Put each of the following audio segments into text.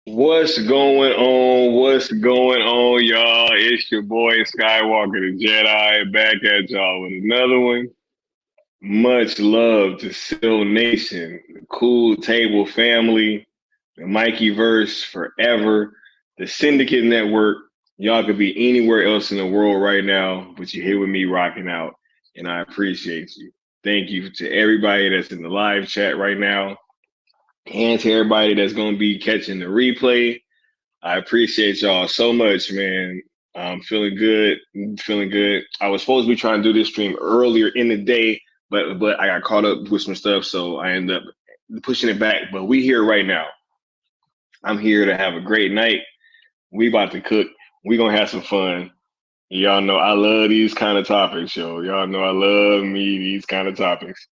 What's going on? What's going on, y'all? It's your boy Skywalker the Jedi back at y'all with another one. Much love to Seal Nation, the Cool Table family, the Mikey Verse forever, the Syndicate Network. Y'all could be anywhere else in the world right now, but you're here with me rocking out, and I appreciate you. Thank you to everybody that's in the live chat right now, and to everybody that's going to be catching the replay. I appreciate y'all so much, man. I'm feeling good. I was supposed to be trying to do this stream earlier in the day, but I got caught up with some stuff, so I ended up pushing it back. But we here right now. I'm here to have a great night. We about to cook. We gonna have some fun. Y'all know I love these kind of topics, yo. Y'all know I love me these kind of topics.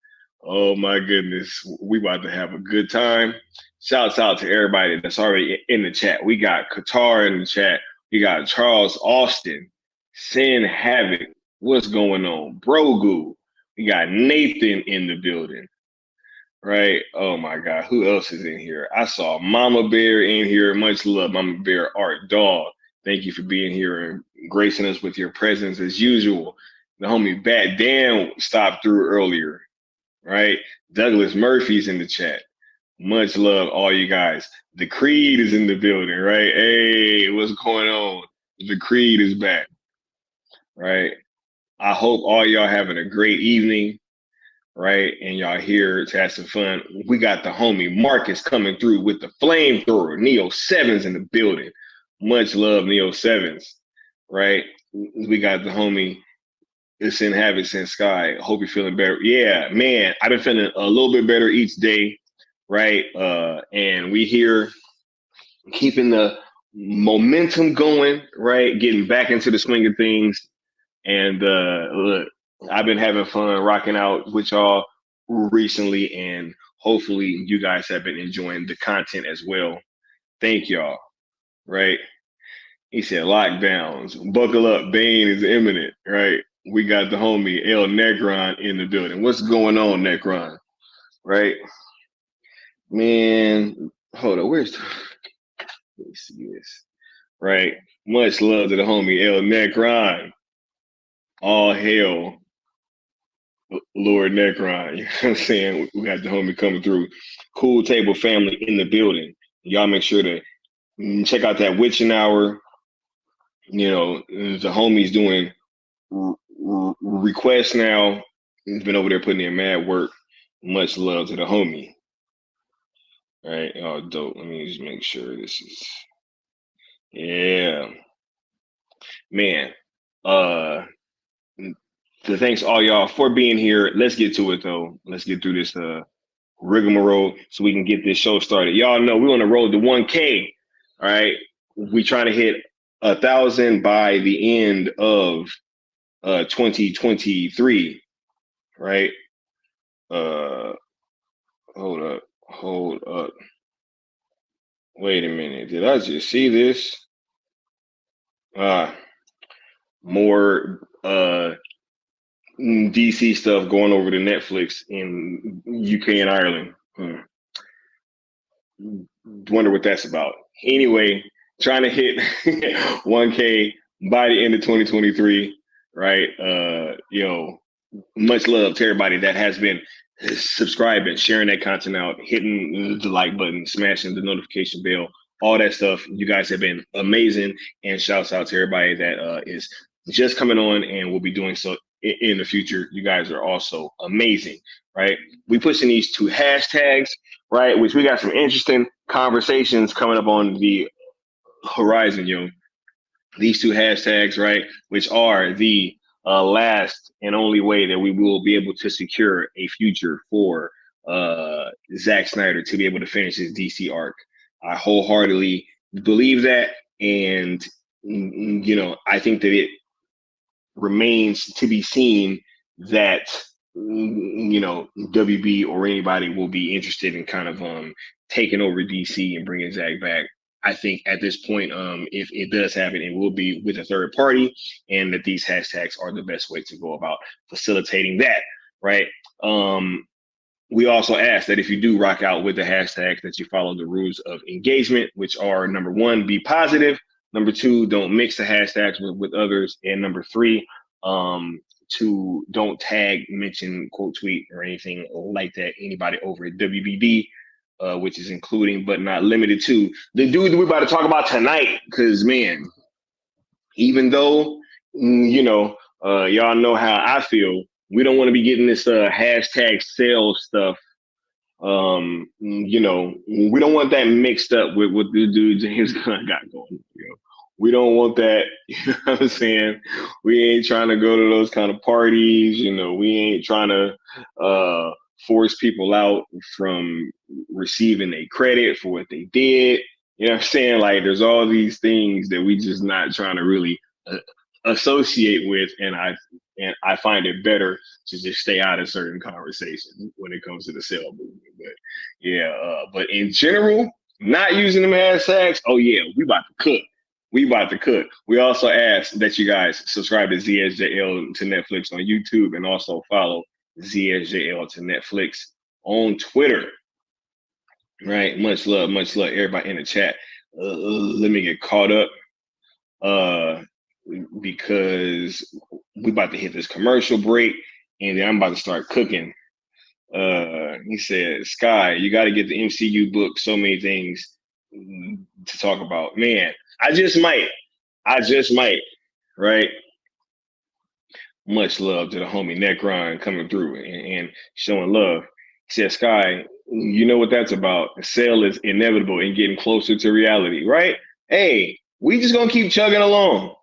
Oh my goodness, we about to have a good time. Shouts out to everybody that's already in the chat. We got Qatar in the chat. We got Charles Austin, Sin Havoc. What's going on, Brogu? We got Nathan in the building, right? Oh my God, who else is in here? I saw Mama Bear in here. Much love, Mama Bear Art Dog. Thank you for being here and gracing us with your presence as usual. The homie Bat Dan stopped through earlier, right? Douglas Murphy's in the chat. Much love, all you guys. The Creed is in the building, right? Hey, what's going on? The Creed is back, right? I hope all y'all having a great evening, right? And y'all here to have some fun. We got the homie Marcus coming through with the flamethrower. Neo Sevens in the building. Much love, Neo Sevens, right? We got the homie It's in Habits in Sky. Hope you're feeling better. Yeah, man, I've been feeling a little bit better each day, right? And we here keeping the momentum going, right? Getting back into the swing of things. And look, I've been having fun rocking out with y'all recently, and hopefully you guys have been enjoying the content as well. Thank y'all, right? He said lockdowns. Buckle up, Bane is imminent, right? We got the homie El Negron in the building. What's going on, Negron? Right? Man, hold on. Let me see this. Right? Much love to the homie El Negron. All hail Lord Necron. You know what I'm saying? We got the homie coming through. Cool Table family in the building. Y'all make sure to check out that witching hour. You know, the homie's doing requests now. He's been over there putting in mad work. Much love to the homie. All right. Oh, dope. Let me just make sure this is. Yeah. Man. So thanks all y'all for being here. Let's get to it though. Let's get through this rigmarole so we can get this show started. Y'all know we're on the road to 1K. All right. We trying to hit 1,000 by the end of 2023. Right. Hold up. Wait a minute. Did I just see this? More DC stuff going over to Netflix in UK and Ireland. Wonder what that's about. Anyway, trying to hit 1K by the end of 2023, right? Much love to everybody that has been subscribing, sharing that content out, hitting the like button, smashing the notification bell, all that stuff. You guys have been amazing, and shouts out to everybody that is just coming on and will be doing so in the future. You guys are also amazing, right? We pushing these two hashtags, right? Which we got some interesting conversations coming up on the horizon, These two hashtags, right? Which are the last and only way that we will be able to secure a future for Zack Snyder to be able to finish his DC arc. I wholeheartedly believe that, and I think that it remains to be seen that WB or anybody will be interested in kind of taking over DC and bringing Zack back. I think at this point, if it does happen, it will be with a third party, and that these hashtags are the best way to go about facilitating that, right? We also ask that if you do rock out with the hashtags, that you follow the rules of engagement, which are number 1, be positive. Number 2, don't mix the hashtags with others. And number 3, to don't tag, mention, quote, tweet, or anything like that anybody over at WBD, which is including but not limited to the dude that we're about to talk about tonight. Because, man, even though, y'all know how I feel, we don't want to be getting this hashtag sales stuff. We don't want that mixed up with what the dude James Gunn got going. We don't want that. You know what I'm saying? We ain't trying to go to those kind of parties. We ain't trying to force people out from receiving a credit for what they did. You know what I'm saying? Like there's all these things that we just not trying to really associate with, and I find it better to just stay out of certain conversations when it comes to the sale movement. But yeah, but in general, not using them hashtags. Oh yeah, we about to cook. We about to cook. We also ask that you guys subscribe to ZSJL to Netflix on YouTube, and also follow ZSJL to Netflix on Twitter. Right. Much love, everybody in the chat. Let me get caught up because we about to hit this commercial break, and then I'm about to start cooking. He said, Sky, you got to get the MCU book. So many things to talk about. Man, I just might. Right. Much love to the homie Necron coming through and showing love. He said, Sky, you know what that's about. The sale is inevitable and getting closer to reality, right? Hey, we just gonna keep chugging along,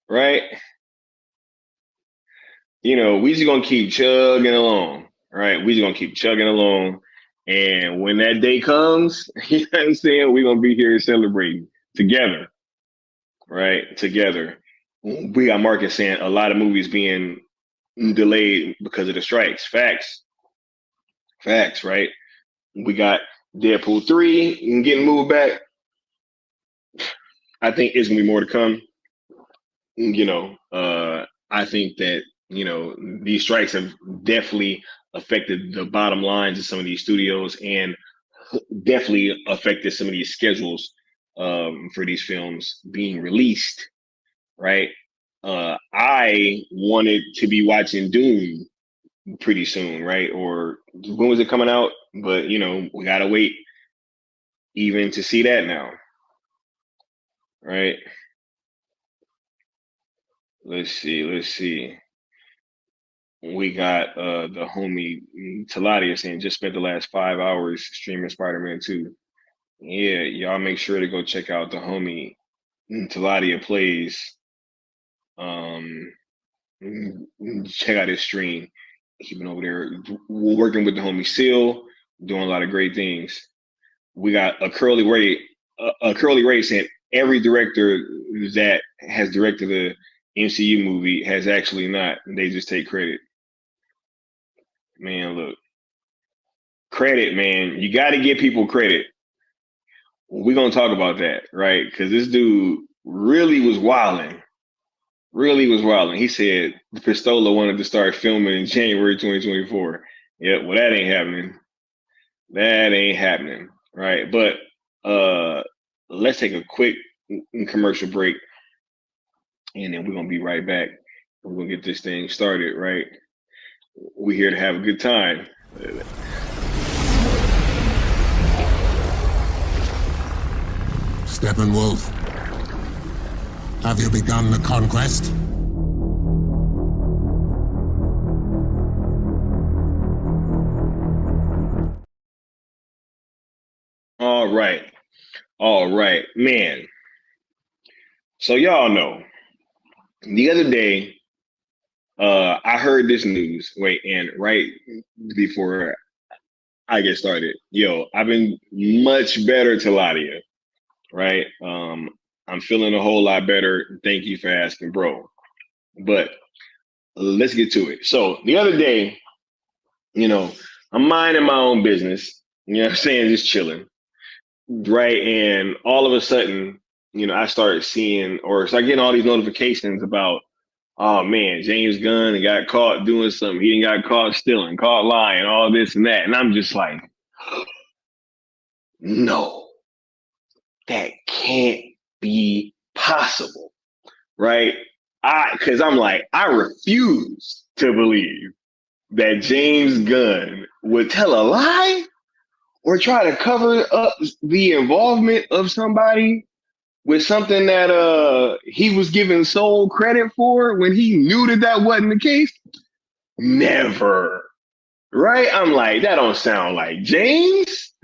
right? You know, we just gonna keep chugging along, right? We just gonna keep chugging along. And when that day comes, you know what I'm saying? We're gonna be here celebrating together, right? Together. We got Marcus saying a lot of movies being delayed because of the strikes. Facts, right? We got Deadpool 3 getting moved back. I think it's gonna be more to come. You know, I think that, you know, these strikes have definitely affected the bottom lines of some of these studios, and definitely affected some of these schedules for these films being released, right? I wanted to be watching Doom pretty soon, right? Or when was it coming out? But, you know, we gotta wait even to see that now, right? Let's see. We got the homie Taladia saying just spent the last 5 hours streaming Spider-Man 2. Yeah, y'all make sure to go check out the homie Taladia Plays. Check out his stream. He's been over there working with the homie Seal, doing a lot of great things. We got a Curly Ray saying every director that has directed a MCU movie has actually not. They just take credit. Man, look. Credit, man. You got to give people credit. We're going to talk about that, right? Because this dude really was wilding. He said Pistola wanted to start filming in January 2024. Yeah, well, that ain't happening. Right? But let's take a quick commercial break, and then we're going to be right back. We're going to get this thing started, right? We're here to have a good time. Steppenwolf, have you begun the conquest? All right, man. So y'all know, the other day, I heard this news. Wait, and right before I get started, yo, I've been much better, Taladia. Right? I'm feeling a whole lot better. Thank you for asking, bro. But let's get to it. So the other day, you know, I'm minding my own business, you know what I'm saying, just chilling. Right. And all of a sudden, you know, I started seeing or start getting all these notifications about, oh man, James Gunn got caught doing something. He got caught stealing, caught lying, all this and that. And I'm just like, no, that can't be possible. Right. Because I'm like, I refuse to believe that James Gunn would tell a lie or try to cover up the involvement of somebody with something that he was given sole credit for when he knew that that wasn't the case. Never. Right? I'm like, that don't sound like James.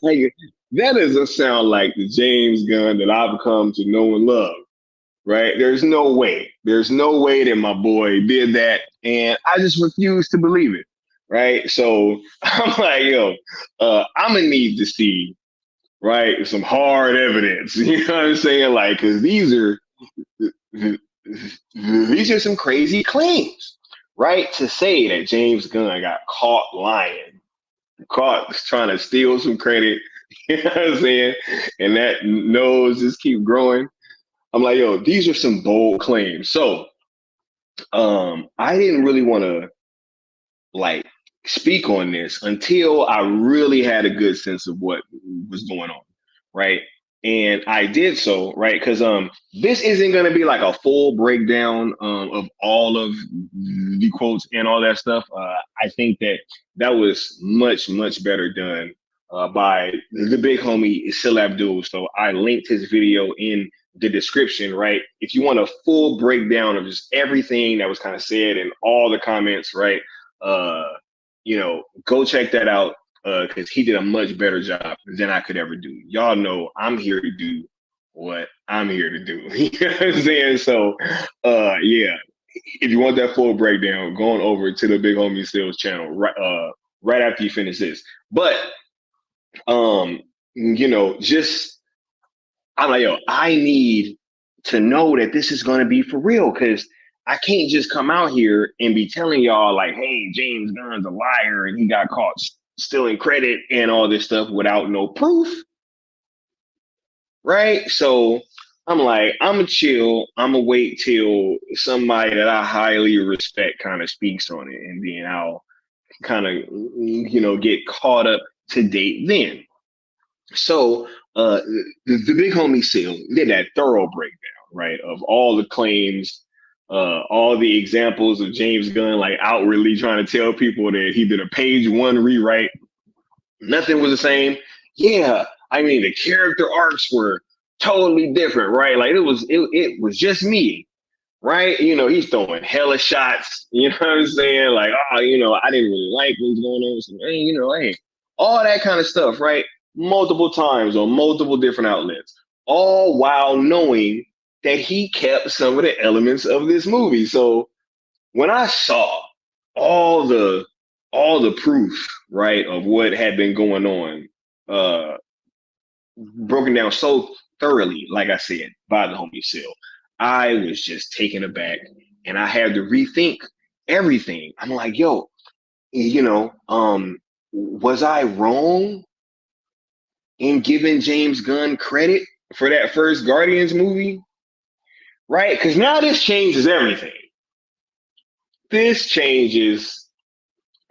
Like, that doesn't sound like the James Gunn that I've come to know and love. Right? There's no way. There's no way that my boy did that. And I just refuse to believe it. right? So I'm like, yo, I'm gonna need to see, right, some hard evidence. You know what I'm saying? Like, because these are some crazy claims, right? To say that James Gunn got caught lying, caught trying to steal some credit, you know what I'm saying? And that nose just keep growing. I'm like, yo, these are some bold claims. So I didn't really want to like speak on this until I really had a good sense of what was going on, right? And I did so, right? Because this isn't going to be like a full breakdown of all of the quotes and all that stuff. I think that that was much better done by the big homie Sil Abdul. So I linked his video in the description, right? If you want a full breakdown of just everything that was kind of said and all the comments, right? uh go check that out because he did a much better job than I could ever do. Y'all know I'm here to do what I'm here to do. You know what I'm saying? So yeah, if you want that full breakdown, going over to the Big Homie Sales channel right after you finish this. But just I'm like, yo, I need to know that this is going to be for real because I can't just come out here and be telling y'all like, hey, James Gunn's a liar and he got caught stealing credit and all this stuff without no proof, right? So I'm like, I'm gonna chill. I'm gonna wait till somebody that I highly respect kind of speaks on it, and then I'll kind of get caught up to date then. So the big homie Seal did that thorough breakdown, right, of all the claims, all the examples of James Gunn like outwardly trying to tell people that he did a page one rewrite. Nothing was the same. Yeah, I mean the character arcs were totally different, right? Like it was just me, right? He's throwing hella shots. You know what I'm saying? Like, oh, I didn't really like what's going on. So, hey, all that kind of stuff, right? Multiple times on multiple different outlets, all while knowing that he kept some of the elements of this movie. So when I saw all the all the proof, right, of what had been going on, uh, broken down so thoroughly, like I said, by the homie Seal, I was just taken aback and I had to rethink everything. I'm like, yo, was I wrong in giving James Gunn credit for that first Guardians movie? Right? Because now this changes everything. This changes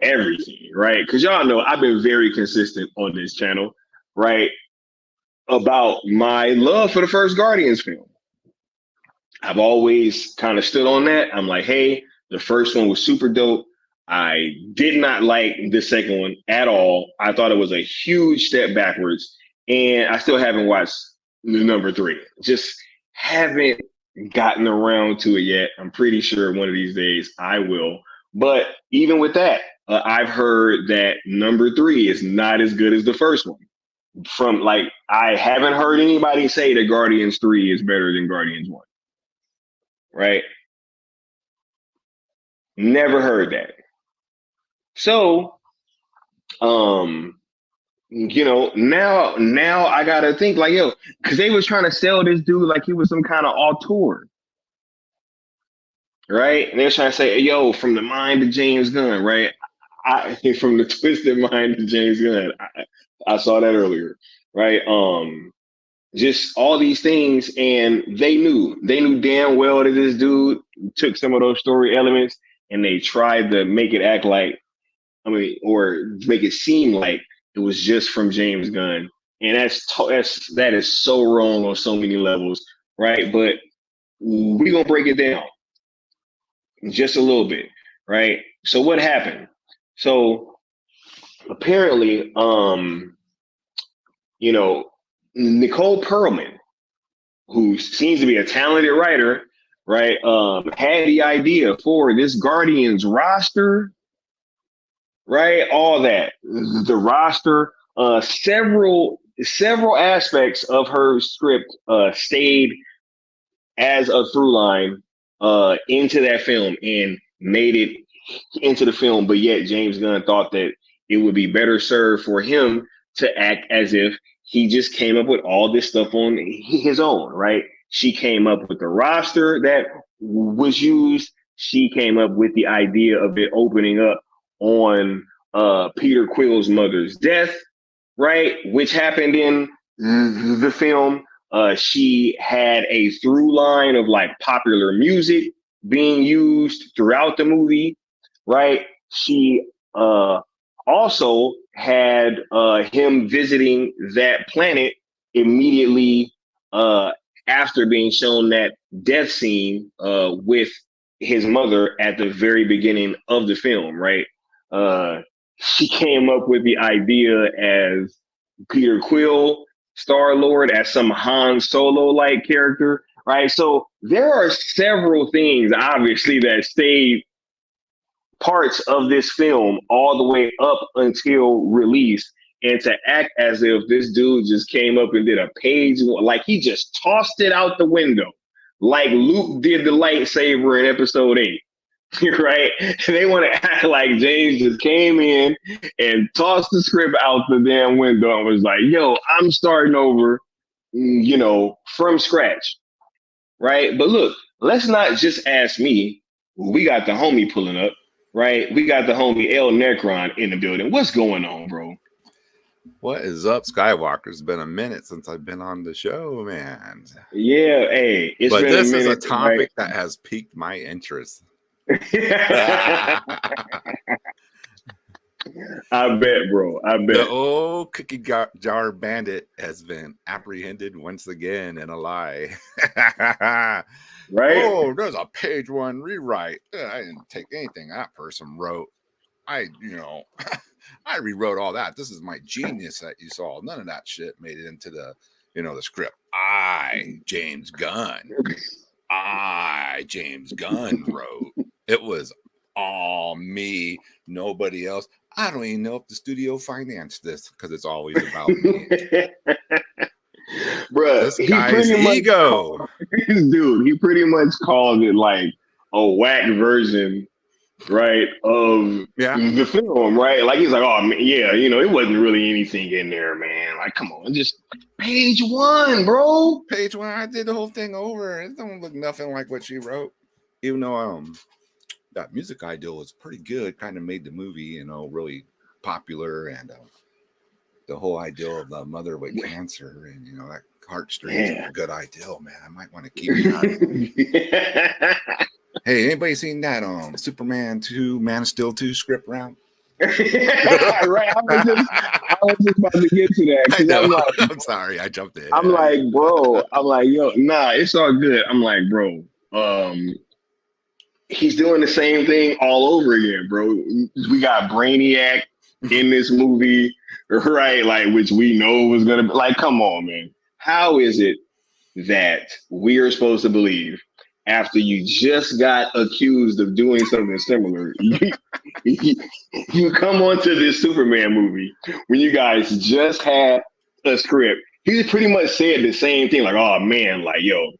everything, right? Because y'all know I've been very consistent on this channel, right? About my love for the first Guardians film. I've always kind of stood on that. I'm like, hey, the first one was super dope. I did not like the second one at all. I thought it was a huge step backwards. And I still haven't watched the number 3. Just haven't gotten around to it yet. I'm pretty sure one of these days I will. But even with that, I've heard that number 3 is not as good as the first one. From like, I haven't heard anybody say that Guardians 3 is better than Guardians 1. Right? Never heard that. So, now I gotta think like, yo, because they was trying to sell this dude like he was some kind of auteur, right? And they're trying to say, yo, from the mind of James Gunn, right? From the twisted mind of James Gunn. I saw that earlier, right? Just all these things, and they knew damn well that this dude took some of those story elements and they tried to make it act like, or make it seem like it was just from James Gunn, and that is so wrong on so many levels, right? But we're gonna break it down just a little bit, right? So what happened? So apparently, Nicole Pearlman, who seems to be a talented writer, right, had the idea for this Guardians roster, right? All that, the roster, several aspects of her script stayed as a through line into that film and made it into the film, but yet James Gunn thought that it would be better served for him to act as if he just came up with all this stuff on his own, right? She came up with the roster that was used. She came up with the idea of it opening up on Peter Quill's mother's death, right? Which happened in the film. She had a through line of like popular music being used throughout the movie, right? She also had him visiting that planet immediately after being shown that death scene with his mother at the very beginning of the film, right? She came up with the idea as Peter Quill, Star-Lord, as some Han Solo-like character, right? So there are several things, obviously, that stayed parts of this film all the way up until release, and to act as if this dude just came up and did a page, like he just tossed it out the window, like Luke did the lightsaber in episode 8. Right? They want to act like James just came in and tossed the script out the damn window and was like, yo, I'm starting over, from scratch. Right? But look, let's not just ask me. We got the homie pulling up, right? We got the homie El Necron in the building. What's going on, bro? What is up, Skywalker? It's been a minute since I've been on the show, man. Yeah, hey, it's been a minute. This is a topic that has piqued my interest. I bet, bro. I bet. The old cookie jar bandit has been apprehended once again in a lie. Right? Oh, there's a page 1 rewrite. I didn't take anything that person wrote. I rewrote all that. This is my genius that you saw. None of that shit made it into the script. James Gunn wrote. It was all me, nobody else. I don't even know if the studio financed this because it's always about me. Bruh, this guy's ego. Dude, he pretty much called it like a whack version, right, of the film, right? Like he's like, oh, man, yeah, it wasn't really anything in there, man. Like, come on, just page 1, bro. Page 1, I did the whole thing over. It don't look nothing like what she wrote. Even though that music idea was pretty good, kind of made the movie, really popular, and the whole idea of the mother with cancer and that heartstrings is a good idea, man. I might want to keep that. Hey, anybody seen that Superman 2, Man of Steel 2 script round? Right. I was just about to get to that. I'm sorry, I jumped in. I'm like, bro. I'm like, yo, nah, it's all good. I'm like, bro. He's doing the same thing all over again, bro. We got Brainiac in this movie, right? Like, which we know was gonna be like, come on, man. How is it that we are supposed to believe after you just got accused of doing something similar, you come onto this Superman movie when you guys just had a script? He pretty much said the same thing, like, oh man, like, yo,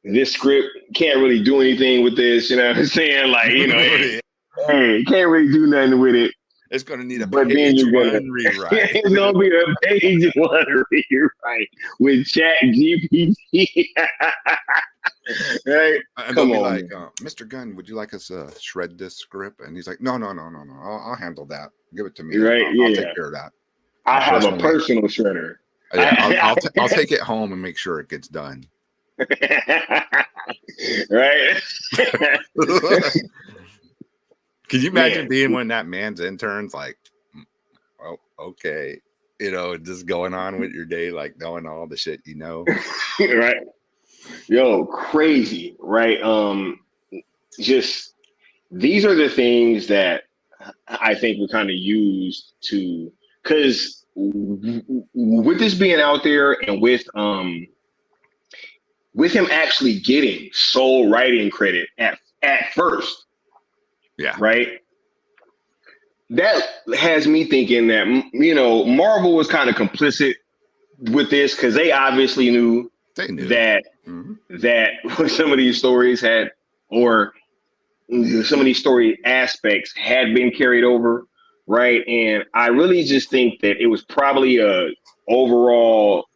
this script can't really do anything with this, you know what I'm saying? Like, hey, can't really do nothing with it. It's going to need a page 1 rewrite. It's going to be a page 1 rewrite with Chat GPT. Right? And come on, like, Mr. Gunn, would you like us to shred this script? And he's like, no. I'll handle that. Give it to me. Right? I'll take care of that. I have a personal shredder. Yeah, I'll take it home and make sure it gets done. Right? Can you imagine being one of that man's interns? Like, oh, okay, just going on with your day, like knowing all the shit right? Yo, crazy, right? Just these are the things that I think we kind of used to, because with this being out there and with him actually getting sole writing credit at first. Yeah. Right. That has me thinking that, Marvel was kind of complicit with this because they obviously knew that that some of these stories had, or some of these story aspects had been carried over, right? And I really just think that it was probably a overall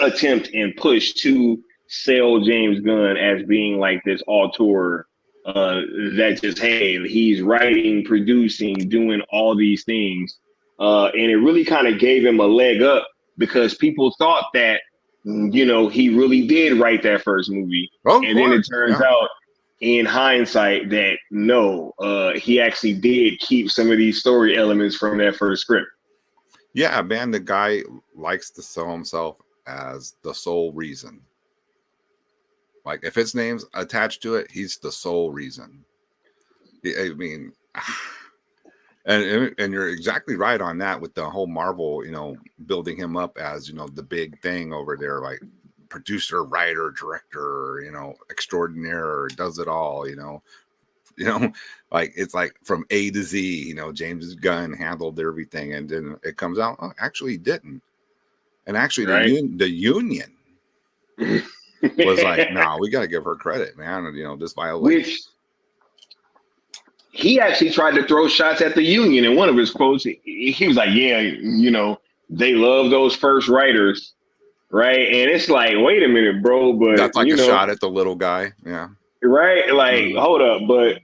attempt and push to sell James Gunn as being like this auteur that just, hey, he's writing, producing, doing all these things. And it really kind of gave him a leg up because people thought that, he really did write that first movie. Oh, And then it turns yeah. out in hindsight that no, he actually did keep some of these story elements from that first script. Yeah, man, the guy likes to sell himself as the sole reason. Like if his name's attached to it, he's the sole reason. I mean, and you're exactly right on that with the whole Marvel, building him up as, the big thing over there, like producer, writer, director, extraordinaire, does it all, like it's like from A to Z, James Gunn handled everything, and then it comes out, oh, actually he didn't. And actually the union was like, no, we got to give her credit, man. This violation. Which he actually tried to throw shots at the union in one of his quotes. He was like, yeah, they love those first writers, right? And it's like, wait a minute, bro, but that's like a shot at the little guy. Yeah. Right? Like, hold up, but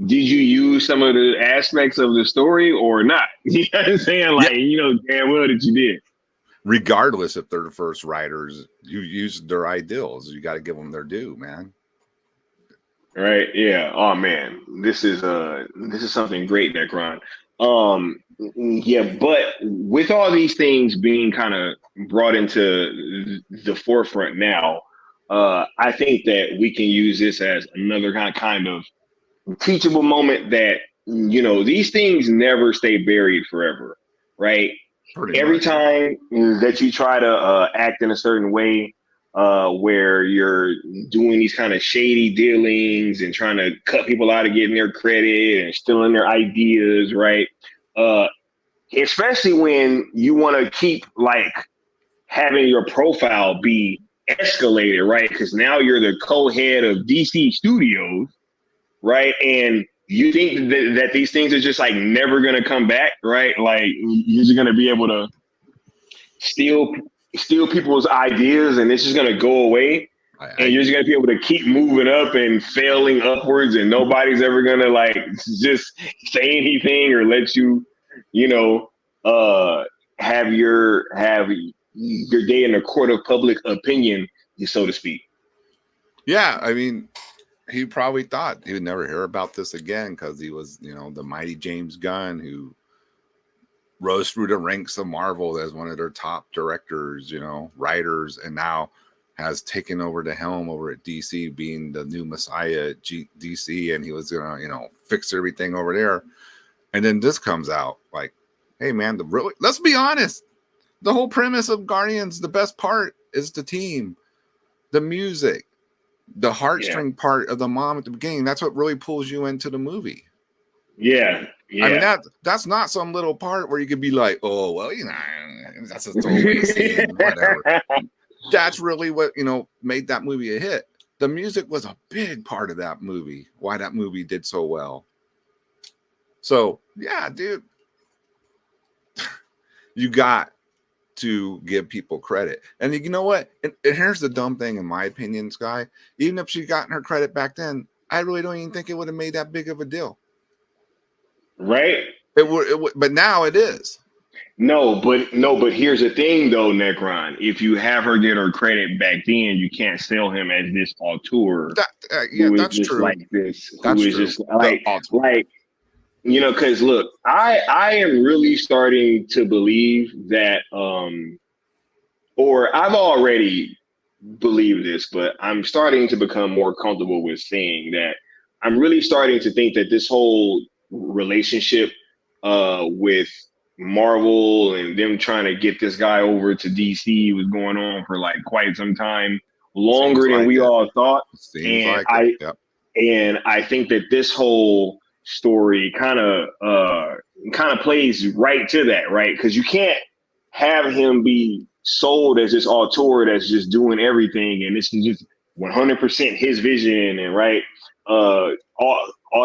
did you use some of the aspects of the story or not? You know what I'm saying? Like, damn well that you did. Regardless if they're the first writers, you use their ideals. You got to give them their due, man. Right? Yeah. Oh man, this is something great, Necron. Yeah, but with all these things being kind of brought into the forefront now, I think that we can use this as another kind of teachable moment that these things never stay buried forever, right? Every time that you try to act in a certain way, where you're doing these kind of shady dealings and trying to cut people out of getting their credit and stealing their ideas, right? Especially when you want to keep like having your profile be escalated, right? Because now you're the co-head of DC Studios, right? And you think that these things are just like never going to come back, right? Like you're just going to be able to steal people's ideas and it's just going to go away. And you're just going to be able to keep moving up and failing upwards and nobody's ever going to like just say anything or let you, have your day in the court of public opinion, so to speak. Yeah. I mean, he probably thought he would never hear about this again because he was, the mighty James Gunn who rose through the ranks of Marvel as one of their top directors, writers, and now has taken over the helm over at DC, being the new messiah at DC, and he was gonna, fix everything over there. And then this comes out like, hey man, let's be honest, the whole premise of Guardians, the best part is the team, the music, the heartstring part of the mom at the beginning. That's what really pulls you into the movie. Yeah. I mean, that's not some little part where you could be like, oh, well, that's a throwaway scene, whatever. That's really what, made that movie a hit. The music was a big part of that movie, why that movie did so well. So, yeah, dude, you got to give people credit. And you know what? And here's the dumb thing, in my opinion, Sky. Even if she gotten her credit back then, I really don't even think it would have made that big of a deal. Right? It would, but now it is. No, but here's the thing though, Necron. If you have her get her credit back then, you can't sell him as this auteur. That's true. Like this, that's who is true. just like because look, I am really starting to believe that, or I've already believed this, but I'm starting to become more comfortable with saying that I'm really starting to think that this whole relationship with Marvel and them trying to get this guy over to DC was going on for like quite some time, longer than we all thought. And I think that this whole story kind of plays right to that, right? Because you can't have him be sold as this auteur that's just doing everything and this is just 100% his vision, and right. all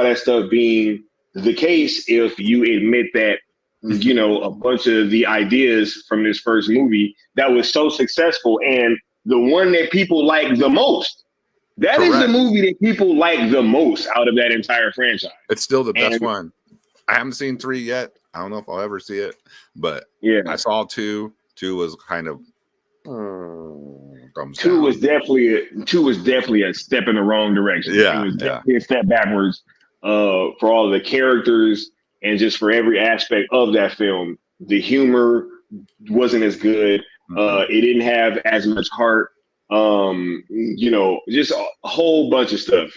that stuff being the case if you admit that, you know, a bunch of the ideas from this first movie that was so successful and the one that people like the most, that is the Correct. movie that people like the most out of that entire franchise. It's still the best And one. I haven't seen 3 yet. I don't know if I'll ever see it, but yeah, I saw 2. 2 was kind of thumbs two was down. definitely a step in the wrong direction. It Yeah, was yeah. definitely a step backwards for all of the characters and just for every aspect of that film. The humor wasn't as good. It didn't have as much heart. You know, just a whole bunch of stuff.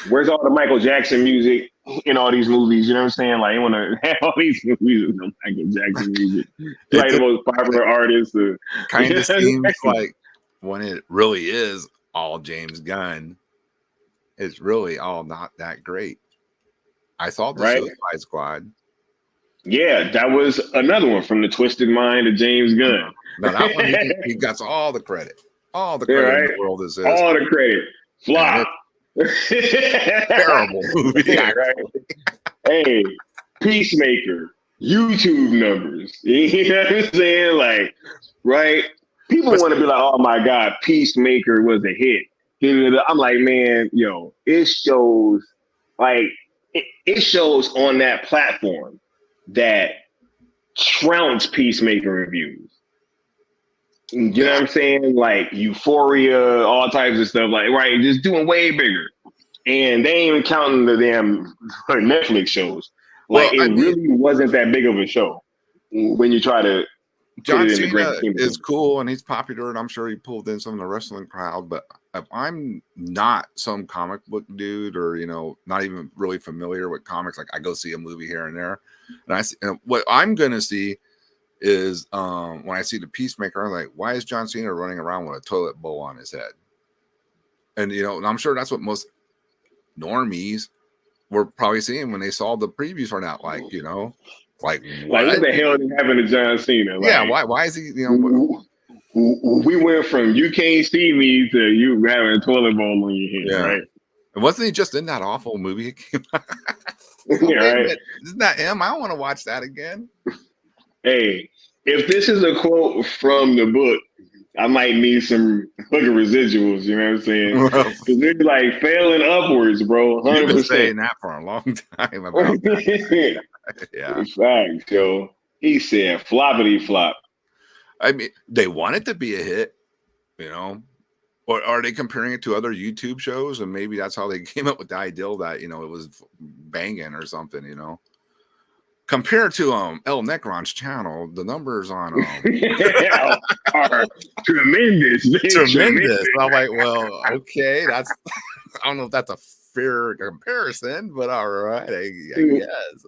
Where's all the Michael Jackson music in all these movies? You know what I'm saying? Like, you want to have all these movies with no Michael Jackson music. Like the most popular artist. Kind of seems like when it really is all James Gunn, it's really all not that great. I saw the right? Suicide Squad. Yeah, that was another one from the twisted mind of James Gunn. No, that one he gets all the credit. All the Yeah, credit in right? the world is his. All the credit. Flop. Terrible movie. Yeah, right? Hey, Peacemaker, YouTube numbers. You know what I'm saying? Like, right? People want to be like, oh my God, Peacemaker was a hit. I'm like, man, yo, it shows, like, it shows on that platform that trounce Peacemaker reviews. You know what I'm saying? Like Euphoria, all types of stuff. Like, right, just doing way bigger. And they ain't even counting the damn Netflix shows. Like, it really wasn't that big of a show when you try to put it in the grand scheme of things. Is cool and he's popular, and I'm sure he pulled in some of the wrestling crowd. But if I'm not some comic book dude, or you know, not even really familiar with comics, like I go see a movie here and there, and what I'm gonna see is when I see the Peacemaker, I'm like, why is John Cena running around with a toilet bowl on his head? And you know, and I'm sure that's what most normies were probably seeing when they saw the previews for that. Like, you know, like what the hell did happen to John Cena? Like, yeah, why is he? You know, we went from you can't see me to you having a toilet bowl on your head, right? And wasn't he just in that awful movie? Yeah, right. Isn't that him? I don't want to watch that again. Hey, if this is a quote from the book, I might need some fucking residuals. You know what I'm saying? Because it's like failing upwards, bro. 100%. You've been saying that for a long time about that. Yeah, facts, yo. He said floppity flop. I mean, they want it to be a hit, you know. Or are they comparing it to other YouTube shows? And maybe that's how they came up with the idea that, you know, it was banging or something, you know. Compared to El Necron's channel, the numbers on are tremendous. Tremendous. I'm like, well, okay, that's I don't know if that's a fair comparison, but all right, I guess.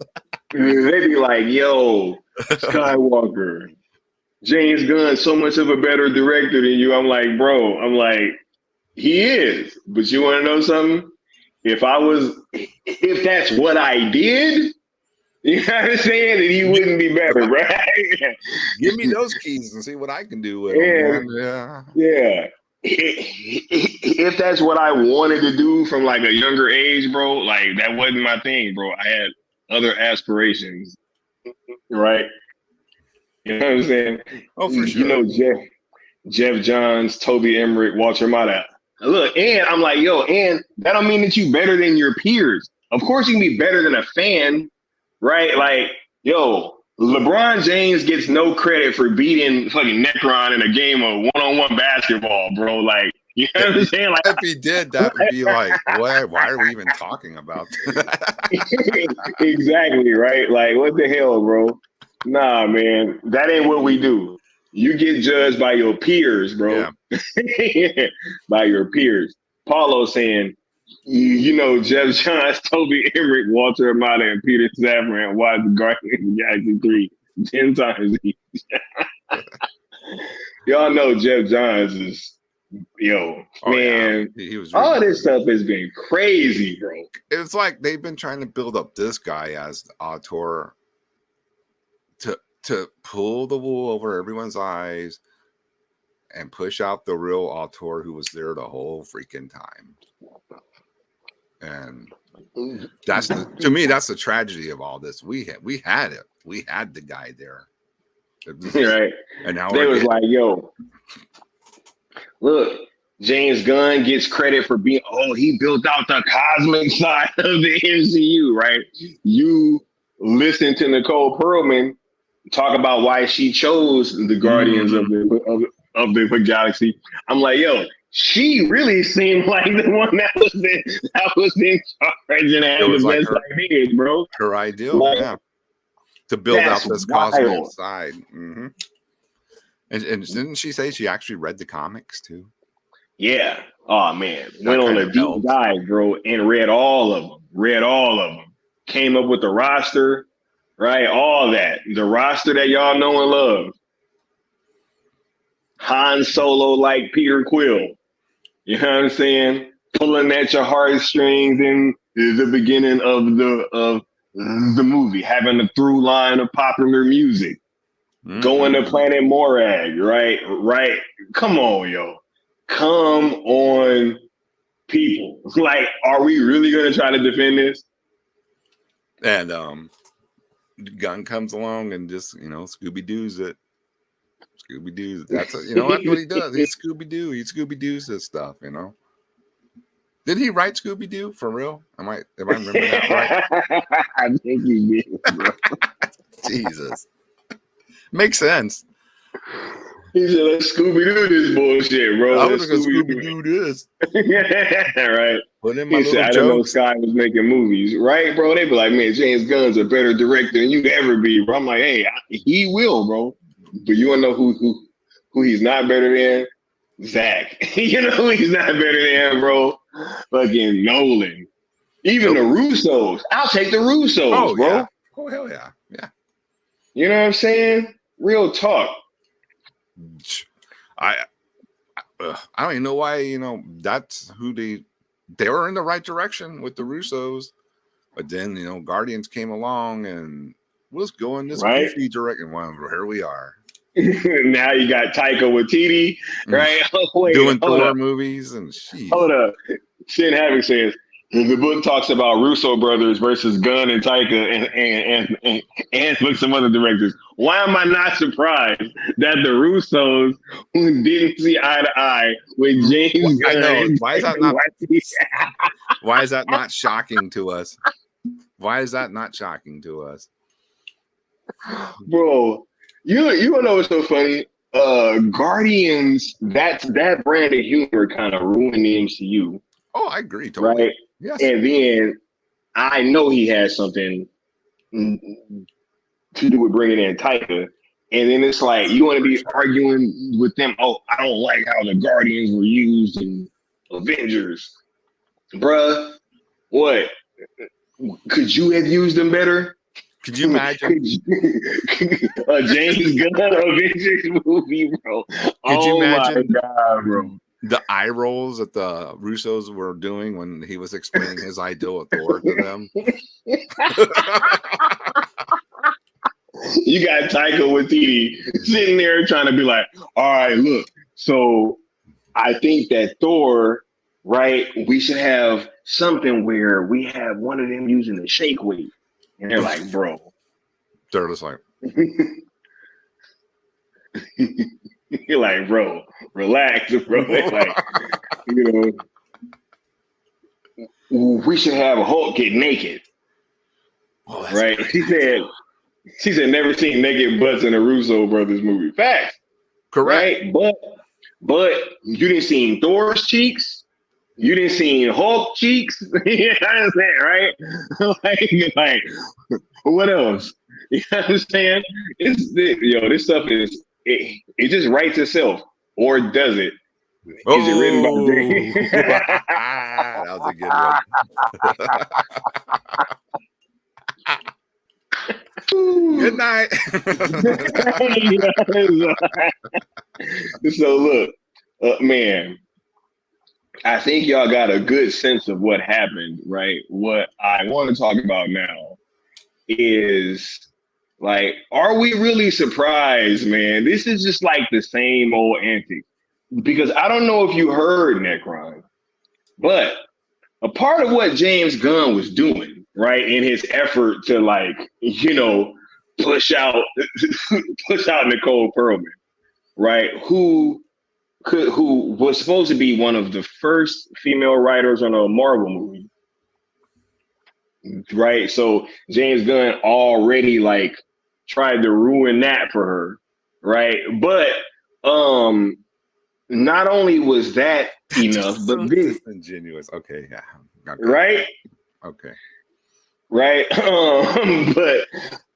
They be like, yo, Skywalker, James Gunn, so much of a better director than you. I'm like, bro, he is. But you want to know something? If that's what I did, you know what I'm saying? Then he wouldn't be better, right? Give me those keys and see what I can do with them. Yeah. If that's what I wanted to do from like a younger age, bro, like that wasn't my thing, bro. I had other aspirations, right? You know what I'm saying? Oh, for sure. You know, Jeff Johns, Toby Emmerich, Walter Mata. Look, and I'm like, yo, and that don't mean that you better than your peers. Of course, you can be better than a fan, right? Like, yo, LeBron James gets no credit for beating fucking Necron in a game of one-on-one basketball, bro. Like, you know what I'm saying? Like, if he did, that would be like, why are we even talking about that? Exactly, right? Like, what the hell, bro? Nah, man, that ain't what we do. You get judged by your peers, bro. Yeah. By your peers. Paulo saying, you know, Jeff Johns, Toby Emmerich, Walter Amata, and Peter Safran watched Guardians of the Galaxy 3 10 times each. Y'all know Jeff Johns is, yo, man. Yeah. He was really all this stuff has been crazy, bro. It's like they've been trying to build up this guy as the auteur to pull the wool over everyone's eyes and push out the real auteur who was there the whole freaking time. And that's to me, that's the tragedy of all this. We had it. We had the guy there. Right. And now they was like, yo, look, James Gunn gets credit for being, he built out the cosmic side of the MCU, right? You listen to Nicole Pearlman talk about why she chose the Guardians of the Galaxy. I'm like, yo, she really seemed like the one that was in charge and had the like best ideas, bro. Her ideal, yeah, to build out this cosmic side. Mm-hmm. And didn't she say she actually read the comics too? Yeah. Oh man, went on a deep dive, bro, and read all of them. Came up with the roster, right? All that, the roster that y'all know and love. Han Solo like Peter Quill. You know what I'm saying? Pulling at your heartstrings in the beginning of the movie, having a through line of popular music, going to Planet Morag, right? Right? Come on, yo. Come on, people. Like, are we really gonna try to defend this? And Gunn comes along and just, Scooby-Doo's it. Scooby-Doo. That's what he does. He's Scooby-Doo. He Scooby-Doo's this stuff, Did he write Scooby-Doo for real? Am I remembering that right? I think he did, bro. Jesus. Makes sense. He said, let's Scooby-Doo this bullshit, bro. I was going to Scooby-Doo this. Right. Put in my he said, I didn't know Sky was making movies. Right, bro? They be like, man, James Gunn's a better director than you could ever be, bro. I'm like, hey, he will, bro. But you want to know who he's not better than? Zach. You know who he's not better than, bro? Fucking Nolan. Even the Russos. I'll take the Russos, bro. Yeah. Oh, hell yeah. Yeah. You know what I'm saying? Real talk. I don't even know why, that's who they were in the right direction with the Russos. But then, Guardians came along and let's go in this goofy direction. Well, here we are. Now you got Taika Waititi, right? Doing Thor movies and shit. Hold up. Shin Havoc says, the book talks about Russo brothers versus Gunn and Taika and some other directors. Why am I not surprised that the Russos who didn't see eye to eye with James Gunn? I know. Why is that not shocking to us? Why is that not shocking to us? Bro, you know what's so funny? Guardians, that brand of humor kind of ruined the MCU. Oh, I agree totally. Right? Yes. And then I know he has something to do with bringing in Taika. And then it's like, you want to be arguing with them. Oh, I don't like how the Guardians were used in Avengers. Bruh, what? Could you have used them better? Could you imagine a James Gunn Avengers movie, bro? Could you imagine, my God, bro? The eye rolls that the Russos were doing when he was explaining his ideal of Thor to them. You got Taika Waititi sitting there trying to be like, all right, look, so I think that Thor, right, we should have something where we have one of them using the shake weight. And they're like, bro. They're just like, you're like, bro, relax, bro. Like, we should have a Hulk get naked. oh, right? Crazy. She said, never seen naked butts in a Russo brothers movie. Facts. Correct. Right? But you didn't see Thor's cheeks. You didn't see Hulk cheeks. You know what I'm saying, right? like, what else? You know what I'm saying? This stuff is, it just writes itself. Or does it? Is it written by James? That was a good one. Good night. So look, man, I think y'all got a good sense of what happened, right? What I want to talk about now is, like, are we really surprised, man? This is just like the same old antics. Because I don't know if you heard, Necron, but a part of what James Gunn was doing, right, in his effort to like, push out Nicole Pearlman, right, who was supposed to be one of the first female writers on a Marvel movie, right? So James Gunn already like tried to ruin that for her, right? But not only was that enough, but so then disingenuous. Okay, yeah, okay. right, okay, right. But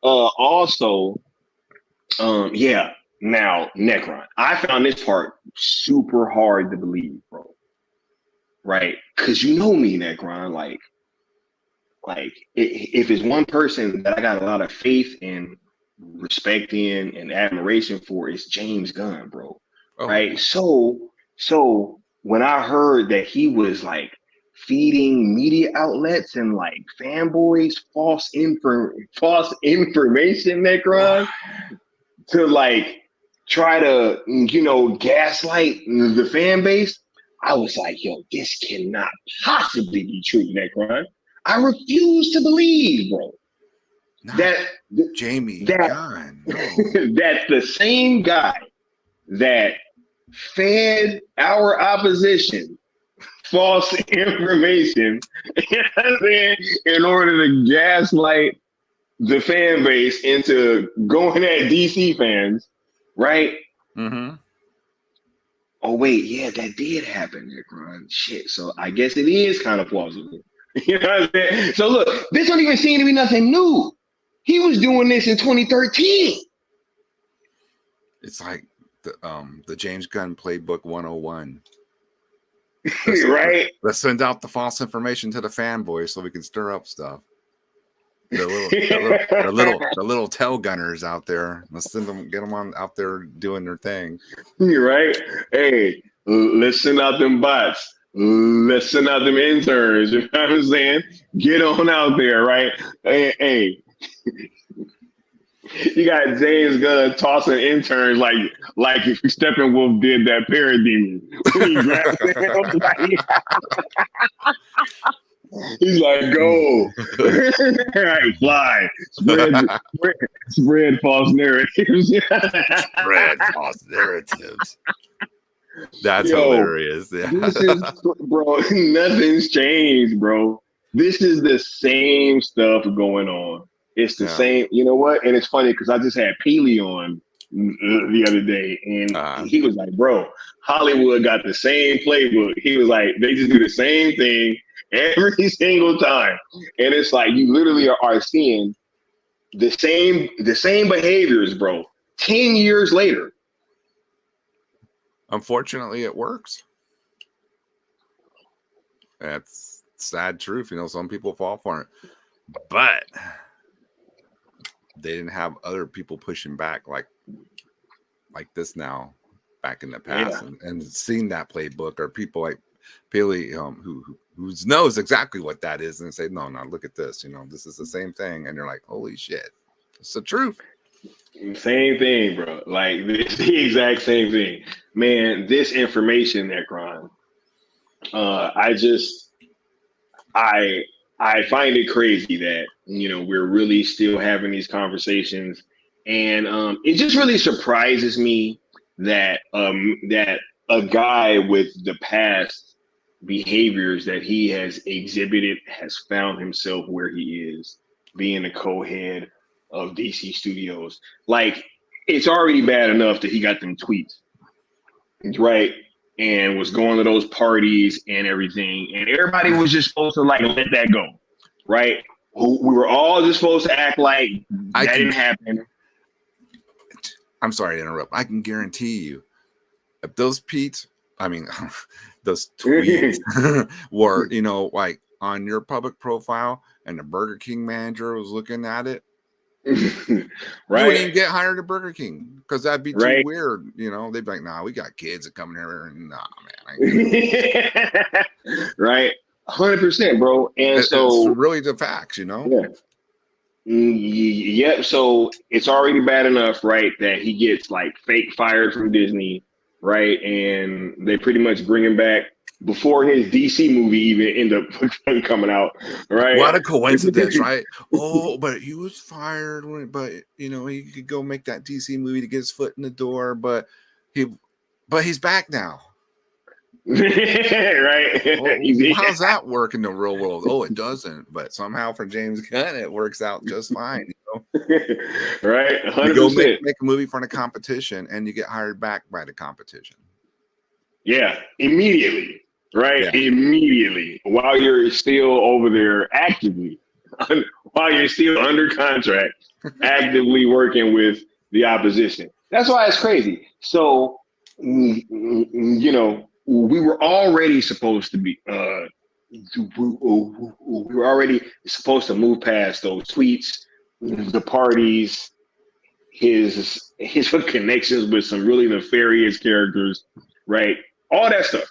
also, yeah. Now, Necron, I found this part super hard to believe, bro. Right? Because you know me, Necron. Like if it's one person that I got a lot of faith and respect in and admiration for, it's James Gunn, bro. oh, Right? So when I heard that he was like feeding media outlets and like fanboys false information, Necron, to like try to gaslight the fan base, I was like, yo, this cannot possibly be true, Necron. I refuse to believe, bro, that Jamie that Gunn. No. that the same guy that fed our opposition false information, in order to gaslight the fan base into going at DC fans, right? Mm-hmm. Oh wait, yeah, that did happen, Necron. Shit, so I guess it is kind of plausible. You know what I'm saying? So look, this don't even seem to be nothing new. He was doing this in 2013. It's like the James Gunn Playbook 101. Right? Let's send out the false information to the fanboys so we can stir up stuff. The little tail gunners out there. Let's send them, get them on out there doing their thing. Right? Hey, let's send out them bots. Let's send out them interns. You know what I'm saying? Get on out there, right? Hey. You got James Gunn tossing interns like if Steppenwolf did that Parademon. When he grabbed him, he's like, go. Right, fly. Spread false narratives. Spread false narratives. That's hilarious. Yeah. This is, bro, nothing's changed, bro. This is the same stuff going on. It's the same, you know what? And it's funny because I just had Peely on the other day, and he was like, bro, Hollywood got the same playbook. He was like, they just do the same thing every single time. And it's like you literally are seeing the same behaviors, bro, 10 years later. Unfortunately, it works. That's sad truth. You know, some people fall for it. But they didn't have other people pushing back like this now back in the past, and seeing that playbook, or people like Peely who knows exactly what that is, and say, no, look at this, this is the same thing, and you're like, holy shit, it's the truth. Same thing, bro. Like it's the exact same thing, man. This information, Necron, I find it crazy that we're really still having these conversations, and it just really surprises me that that a guy with the past behaviors that he has exhibited has found himself where he is, being a co-head of DC Studios. Like, it's already bad enough that he got them tweets, right? And was going to those parties and everything. And everybody was just supposed to like let that go, right? We were all just supposed to act like that didn't happen. I'm sorry to interrupt. I can guarantee you, if those those tweets were, like on your public profile, and the Burger King manager was looking at it, right? You wouldn't even get hired at Burger King, because that'd be too weird. They'd be like, nah, we got kids that come in here, and nah, man. Right. 100%, bro. And it's really the facts, Yeah. Yep. So it's already bad enough, right, that he gets like fake fired from Disney, right? And they pretty much bring him back before his DC movie even ended up coming out, right? What a coincidence, right? Oh, but he was fired. But he could go make that DC movie to get his foot in the door. But he's back now. Right? Well, how's that work in the real world? Oh, it doesn't. But somehow for James Gunn, it works out just fine. Right? 100%. You go make a movie for the competition, and you get hired back by the competition. Yeah, immediately. Right? Yeah. Immediately. While you're still over there actively, while you're still under contract, actively working with the opposition. That's why it's crazy. So, we were already supposed to be, we were already supposed to move past those tweets, the parties, his connections with some really nefarious characters, right? All that stuff.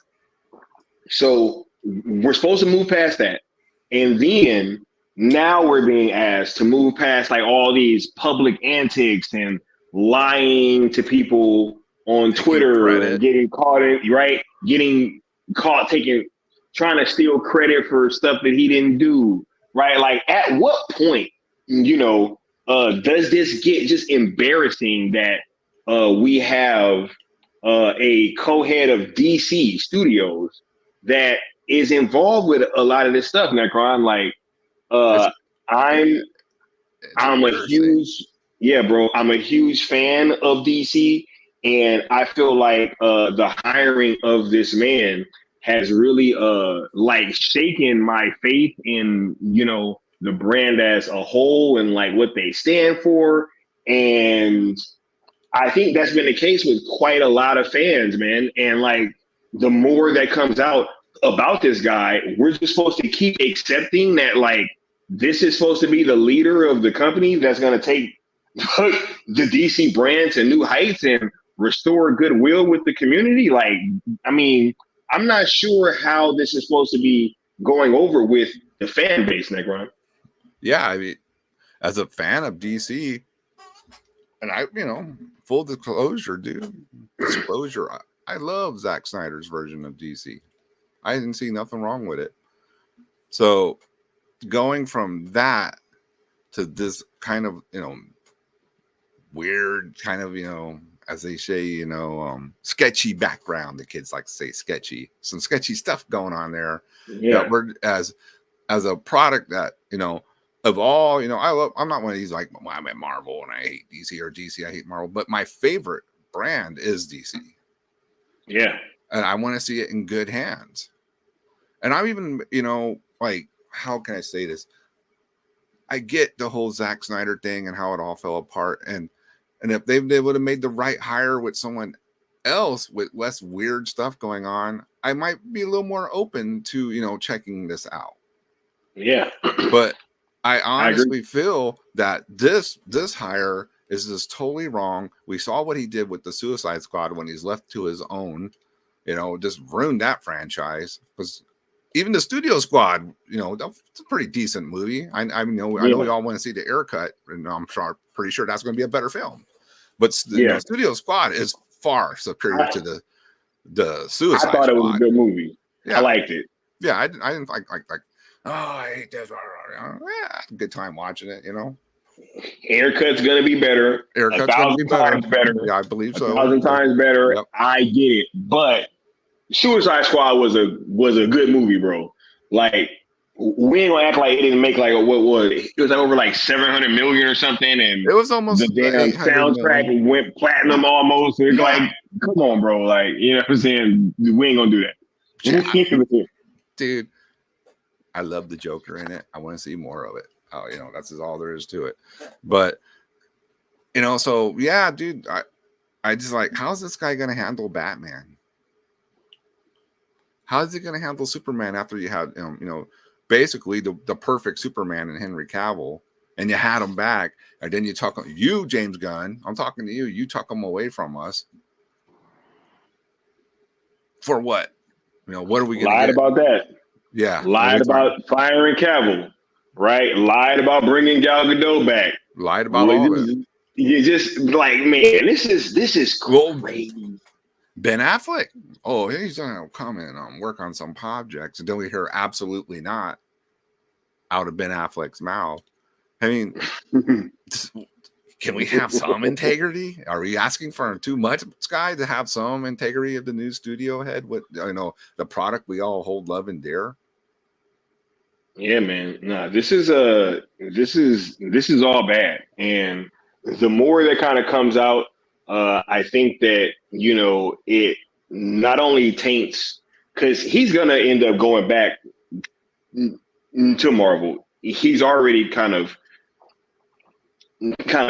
So we're supposed to move past that. And then now we're being asked to move past like all these public antics and lying to people on Twitter and getting caught in, right? Getting caught trying to steal credit for stuff that he didn't do, right? Like at what point, does this get just embarrassing that we have a co-head of DC Studios that is involved with a lot of this stuff, Necron? Like, I'm a huge, I'm a huge fan of DC, and I feel like the hiring of this man has really shaken my faith in the brand as a whole and like what they stand for. And I think that's been the case with quite a lot of fans, man. And like the more that comes out about this guy, we're just supposed to keep accepting that like this is supposed to be the leader of the company that's going to take the DC brand to new heights and restore goodwill with the community. Like, I mean, I'm not sure how this is supposed to be going over with the fan base, Negron. Yeah, I mean, as a fan of DC, and I, full disclosure, I love Zack Snyder's version of DC. I didn't see nothing wrong with it. So going from that to this kind of, weird kind of, as they say, sketchy background. The kids like to say sketchy. Some sketchy stuff going on there. Yeah. We're as a product that, of all, I'm not one of these like, well, I'm at Marvel and I hate DC, or DC, I hate Marvel. But my favorite brand is DC. Yeah. And I want to see it in good hands. And I'm even, like, how can I say this? I get the whole Zack Snyder thing and how it all fell apart. And if they would have made the right hire with someone else with less weird stuff going on, I might be a little more open to, checking this out. Yeah. But I honestly feel that this hire is just totally wrong. We saw what he did with the Suicide Squad when he's left to his own, just ruined that franchise. Because even the Studio Squad, it's a pretty decent movie. I know we all want to see the Air Cut, and I'm pretty sure that's going to be a better film. But Studio Squad is far superior to the Suicide Squad. I thought it was a good movie. Yeah. I liked it. Yeah, I didn't like. Oh, I hate this. Yeah, good time watching it. Haircut's gonna be better. Haircut's gonna be better. Yeah, I believe so. 1,000 times better. Yep. I get it, but Suicide Squad was a good movie, bro. Like, we ain't gonna act like it didn't make like what was it? It was like over like 700 million or something, and it was almost the damn soundtrack went platinum almost. It's like, come on, bro. Like, you know what I'm saying? We ain't gonna do that. Dude, I love the Joker in it. I want to see more of it. Oh, that's all there is to it. But so yeah, dude, I just like, how's this guy gonna handle Batman? How's he gonna handle Superman after you had basically the perfect Superman in Henry Cavill, and you had him back, and then you James Gunn, I'm talking to you, you took him away from us. For what? What are we gonna lied get? About that? Yeah. Lied about firing Cavill, right? Lied about bringing Gal Gadot back. Lied about all of it. You just like, man, this is crazy. Ben Affleck. Oh, he's gonna come and work on some projects. And then we hear absolutely not out of Ben Affleck's mouth. I mean, can we have some integrity? Are we asking for too much, Sky, to have some integrity of the new studio head? What the product we all hold, love, and dare. Yeah, man. Nah, this is all bad. And the more that kind of comes out, I think that, it not only taints, because he's gonna end up going back to Marvel. He's already kind of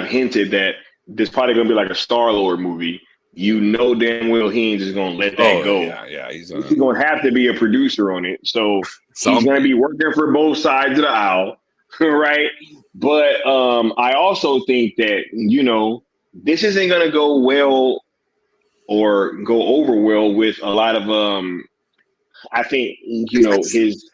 hinted that there's probably gonna be like a Star-Lord movie. Damn well he ain't just gonna let that go. Yeah, he's gonna have to be a producer on it. So he's gonna be working for both sides of the aisle, right? But I also think that, this isn't gonna go well or go over well with a lot of I think, his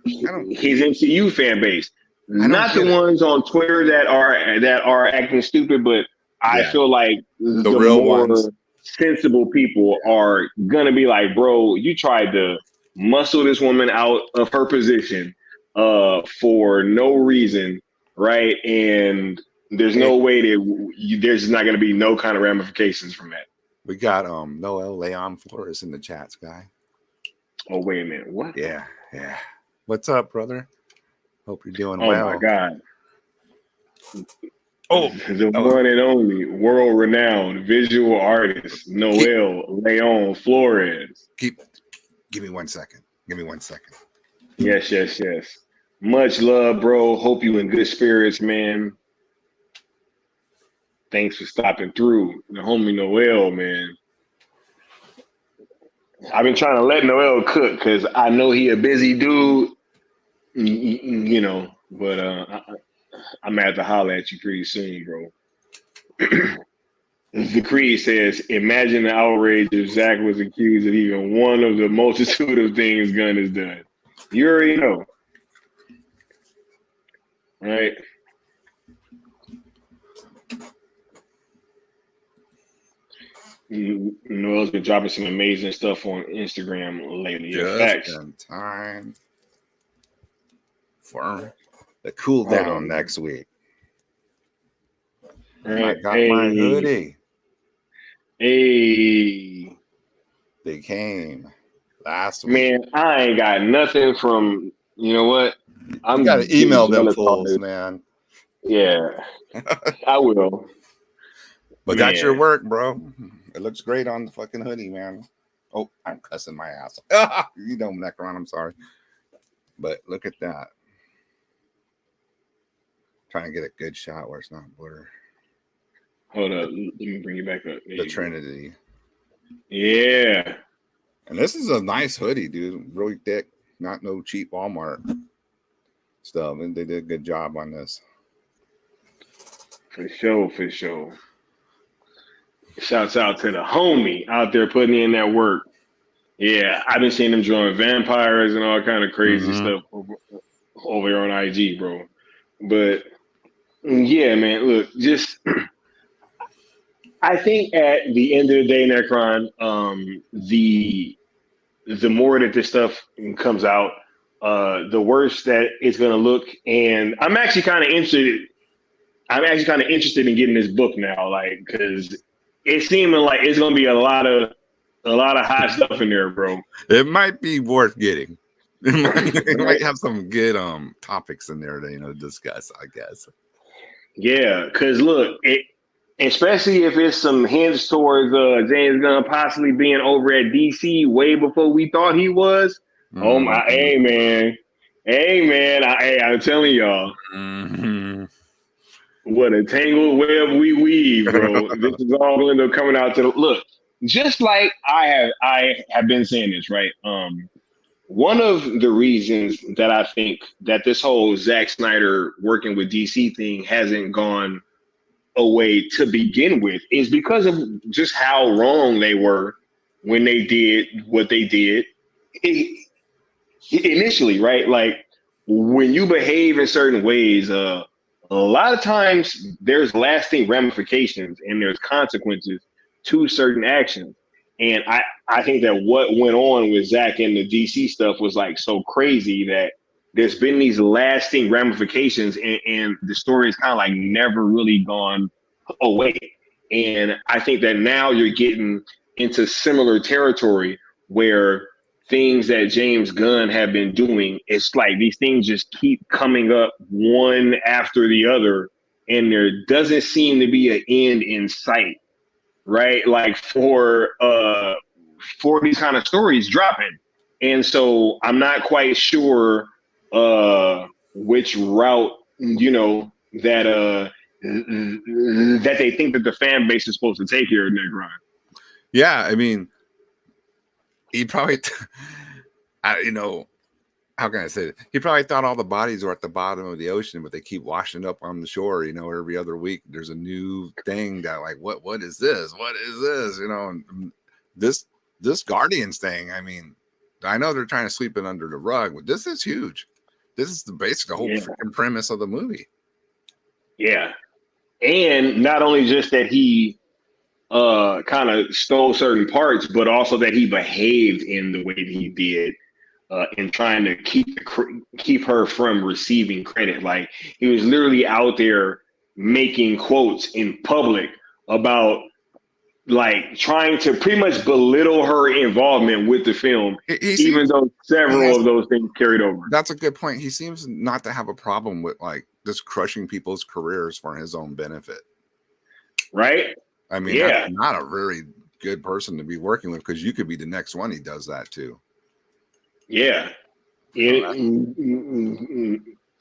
MCU fan base. Not the ones on Twitter that are acting stupid, but I feel like the real more ones, sensible people are gonna be like, bro, you tried to muscle this woman out of her position for no reason, right? And there's no way that there's not gonna be no kind of ramifications from that. We got Noel Leon Flores in the chats, guy. Oh, wait a minute. What? Yeah. What's up, brother? Hope you're doing well. Oh my God. The one and only world-renowned visual artist, Noel Leon Flores. Give me 1 second. Yes. Much love, bro. Hope you in good spirits, man. Thanks for stopping through. The homie Noel, man. I've been trying to let Noel cook because I know he a busy dude, but I'm gonna have to holler at you pretty soon, bro. The Creed says, imagine the outrage if Zach was accused of even one of the multitude of things Gunn has done. You already know. Right? Noel's been dropping some amazing stuff on Instagram lately. Just in time for the cool down next week. Right. I got my hoodie. Hey. They came last week. Man, I ain't got nothing from, you know what? I'm got to email them fools, man. Yeah, I will. But that's your work, bro. It looks great on the fucking hoodie, man. Oh, I'm cussing my ass. You don't neck around. I'm sorry. But look at that. Trying to get a good shot where it's not blur. Hold up. Let me bring you back up. The Trinity. Yeah. And this is a nice hoodie, dude. Really thick. Not no cheap Walmart stuff. And they did a good job on this. For sure. Shouts out to the homie out there putting in that work. Yeah, I've been seeing them drawing vampires and all kind of crazy stuff over here on IG, bro. But yeah, man, look, just I think at the end of the day, Necron, the more that this stuff comes out, the worse that it's gonna look. And I'm actually kind of interested in getting this book now, like, because it's seeming like it's gonna be a lot of hot stuff in there, bro. It might be worth getting. It might have some good topics in there to discuss, I guess. Yeah, because look, especially if it's some hints towards James Gunn possibly being over at DC way before we thought he was. Oh my, hey man, I'm telling y'all. What a tangled web we weave, bro. This is all going to end up coming out to look. Just like I have been saying this, right? One of the reasons that I think that this whole Zack Snyder working with DC thing hasn't gone away to begin with is because of just how wrong they were when they did what they did initially, right? Like when you behave in certain ways, a lot of times there's lasting ramifications and there's consequences to certain actions. And I think that what went on with Zach and the DC stuff was like so crazy that there's been these lasting ramifications, and the story is kind of like never really gone away. And I think that now you're getting into similar territory where things that James Gunn have been doing, it's like these things just keep coming up one after the other, and there doesn't seem to be an end in sight, right? Like for these kind of stories dropping. And so I'm not quite sure which route, that they think that the fan base is supposed to take here, Nick Ryan. Yeah, I mean, he probably, how can I say it? He probably thought all the bodies were at the bottom of the ocean, but they keep washing up on the shore. Every other week there's a new thing that like, what is this? What is this? And this Guardians thing. I mean, I know they're trying to sweep it under the rug, but this is huge. This is the whole freaking premise of the movie. Yeah, and not only just that he kind of stole certain parts, but also that he behaved in the way that he did. In trying to keep her from receiving credit. Like he was literally out there making quotes in public about like trying to pretty much belittle her involvement with the film, even though several of those things carried over. That's a good point. He seems not to have a problem with like just crushing people's careers for his own benefit. Right? I mean, that's not a very good person to be working with, because you could be the next one he does that to. Yeah.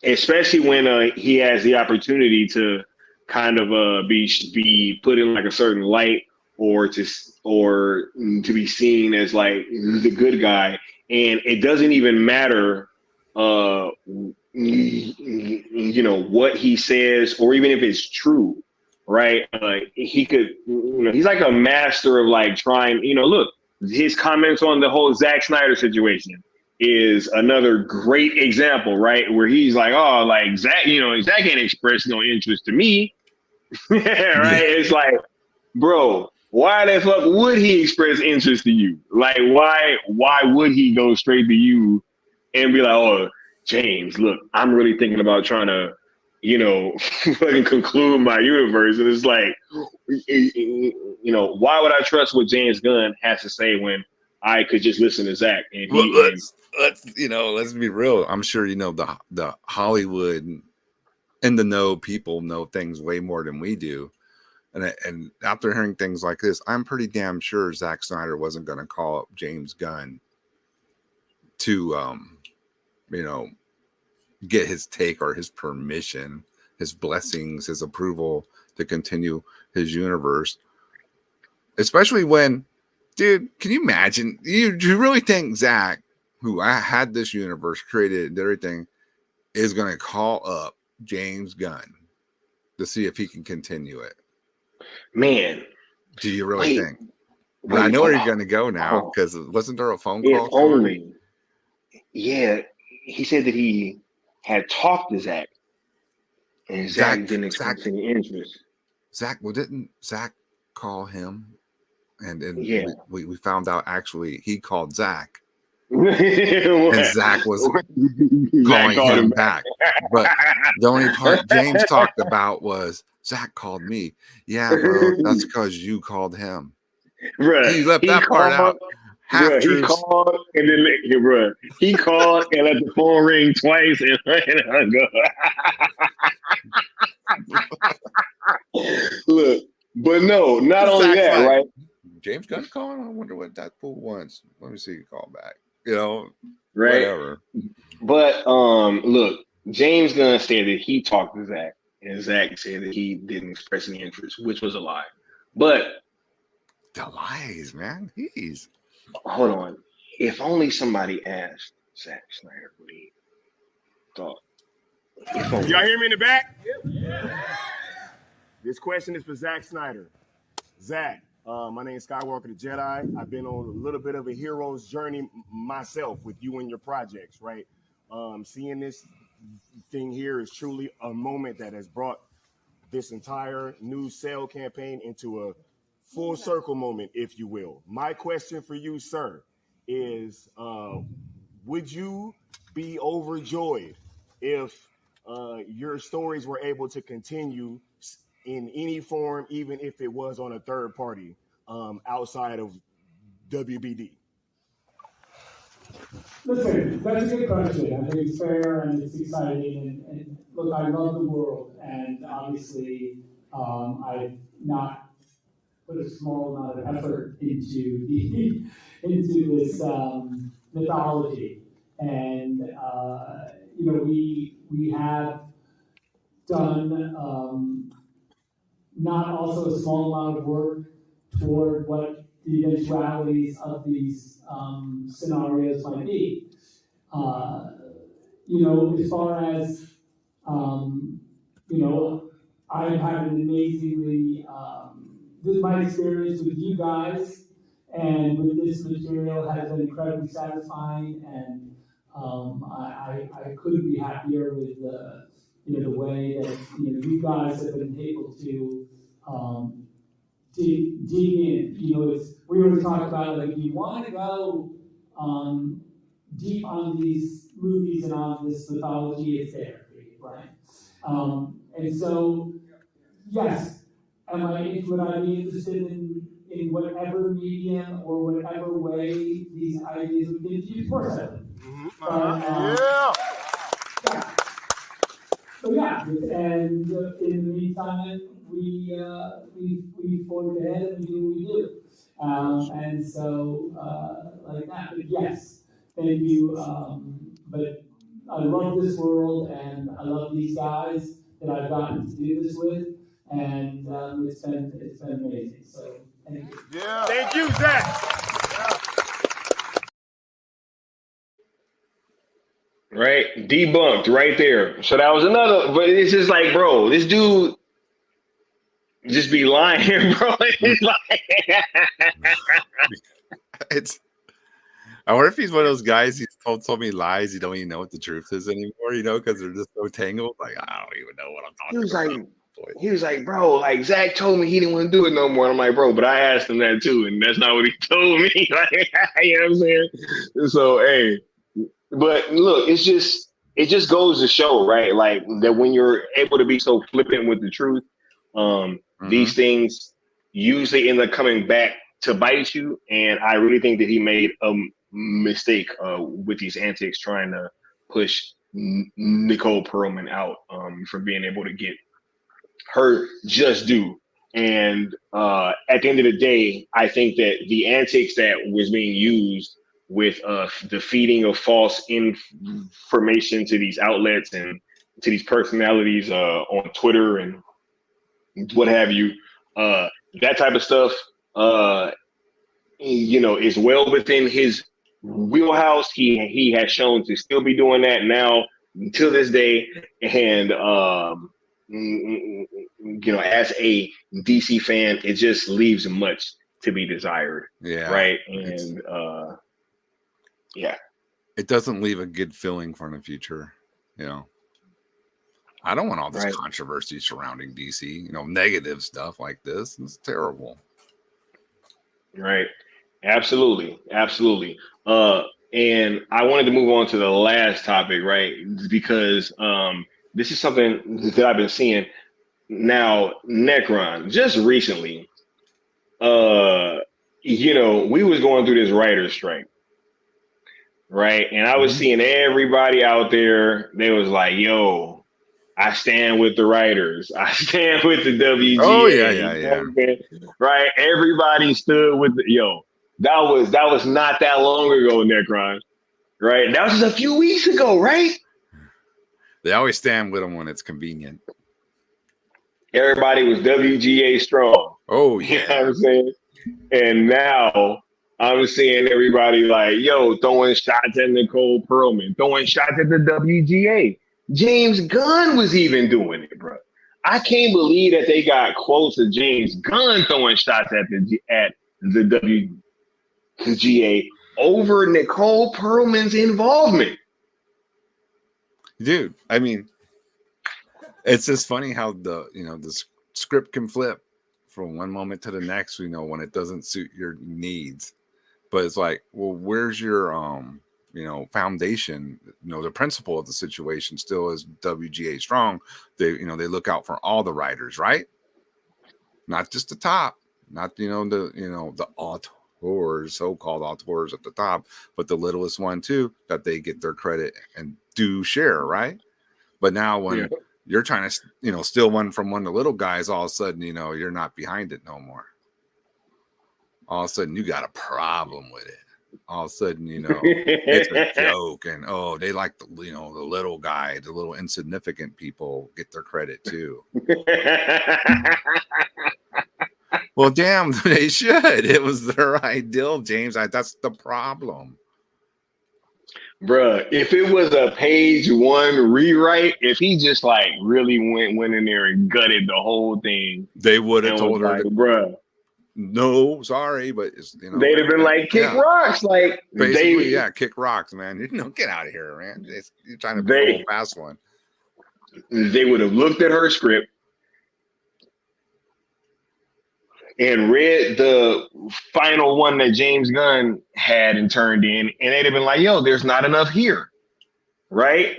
Especially when he has the opportunity to kind of be put in like a certain light, or to be seen as like the good guy, and it doesn't even matter what he says, or even if it's true, right? He could, he's like a master of like trying, look, his comments on the whole Zack Snyder situation is another great example, right? Where he's like, oh, like Zach, Zach ain't expressed no interest to me. Right? Yeah. It's like, bro, why the fuck would he express interest to you? Like, why would he go straight to you and be like, oh, James, look, I'm really thinking about trying to, fucking conclude my universe. And it's like, why would I trust what James Gunn has to say when I could just listen to Zach? And let's be real. I'm sure the Hollywood in the know people know things way more than we do. And after hearing things like this, I'm pretty damn sure Zack Snyder wasn't going to call up James Gunn to, get his take or his permission, his blessings, his approval to continue his universe. Especially when, dude, can you imagine? Do you really think Zach, who had this universe created and everything, is going to call up James Gunn to see if he can continue it? Man, do you really think? Well, I know where you're going to go now, because wasn't there a phone call? Only, yeah, he said that he had talked to Zach, and Zach didn't express any interest. Didn't Zach call him? And then we found out actually he called Zach. And Zach was calling him back. But the only part James talked about was, Zach called me. Yeah, bro, that's because you called him. Bruh, he left that part out. He called and then he called and let the phone ring twice and hung up. Look, but no, not only that, right? James Gunn calling. I wonder what that fool wants. Let me see you call back. Right? Whatever. But look, James Gunn said that he talked to Zach, and Zach said that he didn't express any interest, which was a lie. But the lies, man. Hold on. If only somebody asked Zack Snyder what he thought. Y'all hear me in the back? Yep. This question is for Zack Snyder. Zach, my name is Skywalker the Jedi. I've been on a little bit of a hero's journey myself with you and your projects, right? Seeing this thing here is truly a moment that has brought this entire new sale campaign into a full circle moment, if you will. My question for you, sir, is would you be overjoyed if your stories were able to continue in any form, even if it was on a third party outside of WBD? Listen, that's a good question. I think it's fair and it's exciting. And look, I love the world, and obviously, I've not put a small amount of effort into this mythology. And we have done not also a small amount of work toward what the eventualities of these scenarios might be. As far as, I've had an amazingly, my experience with you guys and with this material has been incredibly satisfying, and I couldn't be happier with the way that you guys have been able to dig in. We always talk about, like, if you want to go deep on these movies and on this mythology, it's there, right? And so, yes, would I be interested in whatever medium or whatever way these ideas would get to you? Of course I would. Yeah. So yeah, and in the meantime, we forge ahead and we do what we do. And so, like that, but yes, thank you. But I love this world, and I love these guys that I've gotten to do this with, and it's been amazing. So thank you. Yeah. Thank you, Zach. Right? Debunked right there. So that was another, but it's just like, bro, this dude just be lying, bro. It's like, I wonder if he's one of those guys he's told so many lies you don't even know what the truth is anymore, because they're just so tangled. Like, I don't even know what I'm talking about. He was like, bro, like Zach told me he didn't want to do it no more. And I'm like, bro, but I asked him that too, and that's not what he told me. Like, you know what I'm saying? So, hey, but look, it just goes to show, right? Like that when you're able to be so flippant with the truth, these things usually end up coming back to bite you. And I really think that he made a mistake with these antics trying to push Nicole Pearlman out from being able to get her just due. And at the end of the day, I think that the antics that was being used with the feeding of false information to these outlets and to these personalities on Twitter and what have you, that type of stuff, is well within his wheelhouse. He has shown to still be doing that now to this day. And, as a DC fan, it just leaves much to be desired. Yeah. Right. And, yeah, it doesn't leave a good feeling for the future. I don't want all this controversy surrounding DC, negative stuff like this. It's terrible. Right. Absolutely. And I wanted to move on to the last topic, right? Because this is something that I've been seeing now. Necron, just recently, we was going through this writer's strike. Right. And I was seeing everybody out there. They was like, yo, I stand with the writers. I stand with the WGA. Oh, yeah. Right. Everybody stood with that was not that long ago, Necron. Right. That was just a few weeks ago, right? They always stand with them when it's convenient. Everybody was WGA strong. Oh, yeah. You know what I'm saying? And now I'm seeing everybody like, throwing shots at Nicole Pearlman, throwing shots at the WGA. James Gunn was even doing it, bro. I can't believe that they got quotes of James Gunn throwing shots at the WGA over Nicole Pearlman's involvement. Dude, I mean, it's just funny how the script can flip from one moment to the next, when it doesn't suit your needs. But it's like, well, where's your foundation? The principle of the situation still is WGA strong. They look out for all the writers, right? Not just the top, not the auteurs, so-called auteurs at the top, but the littlest one too, that they get their credit and do share, right? But now when you're trying to steal one from one of the little guys, all of a sudden you're not behind it no more. All of a sudden you got a problem with it. All of a sudden it's a joke, and they like the the little guy, the little insignificant people get their credit too. Well, damn, they should. It was their ideal, James. That's the problem. Bruh, if it was a page one rewrite, if he just like really went in there and gutted the whole thing, they would have told her, bruh, no, sorry, but they'd have been like, kick rocks, like basically, kick rocks, man. Get out of here, man. You're trying to pull a fast one. They would have looked at her script and read the final one that James Gunn had and turned in, and they'd have been like, yo, there's not enough here, right?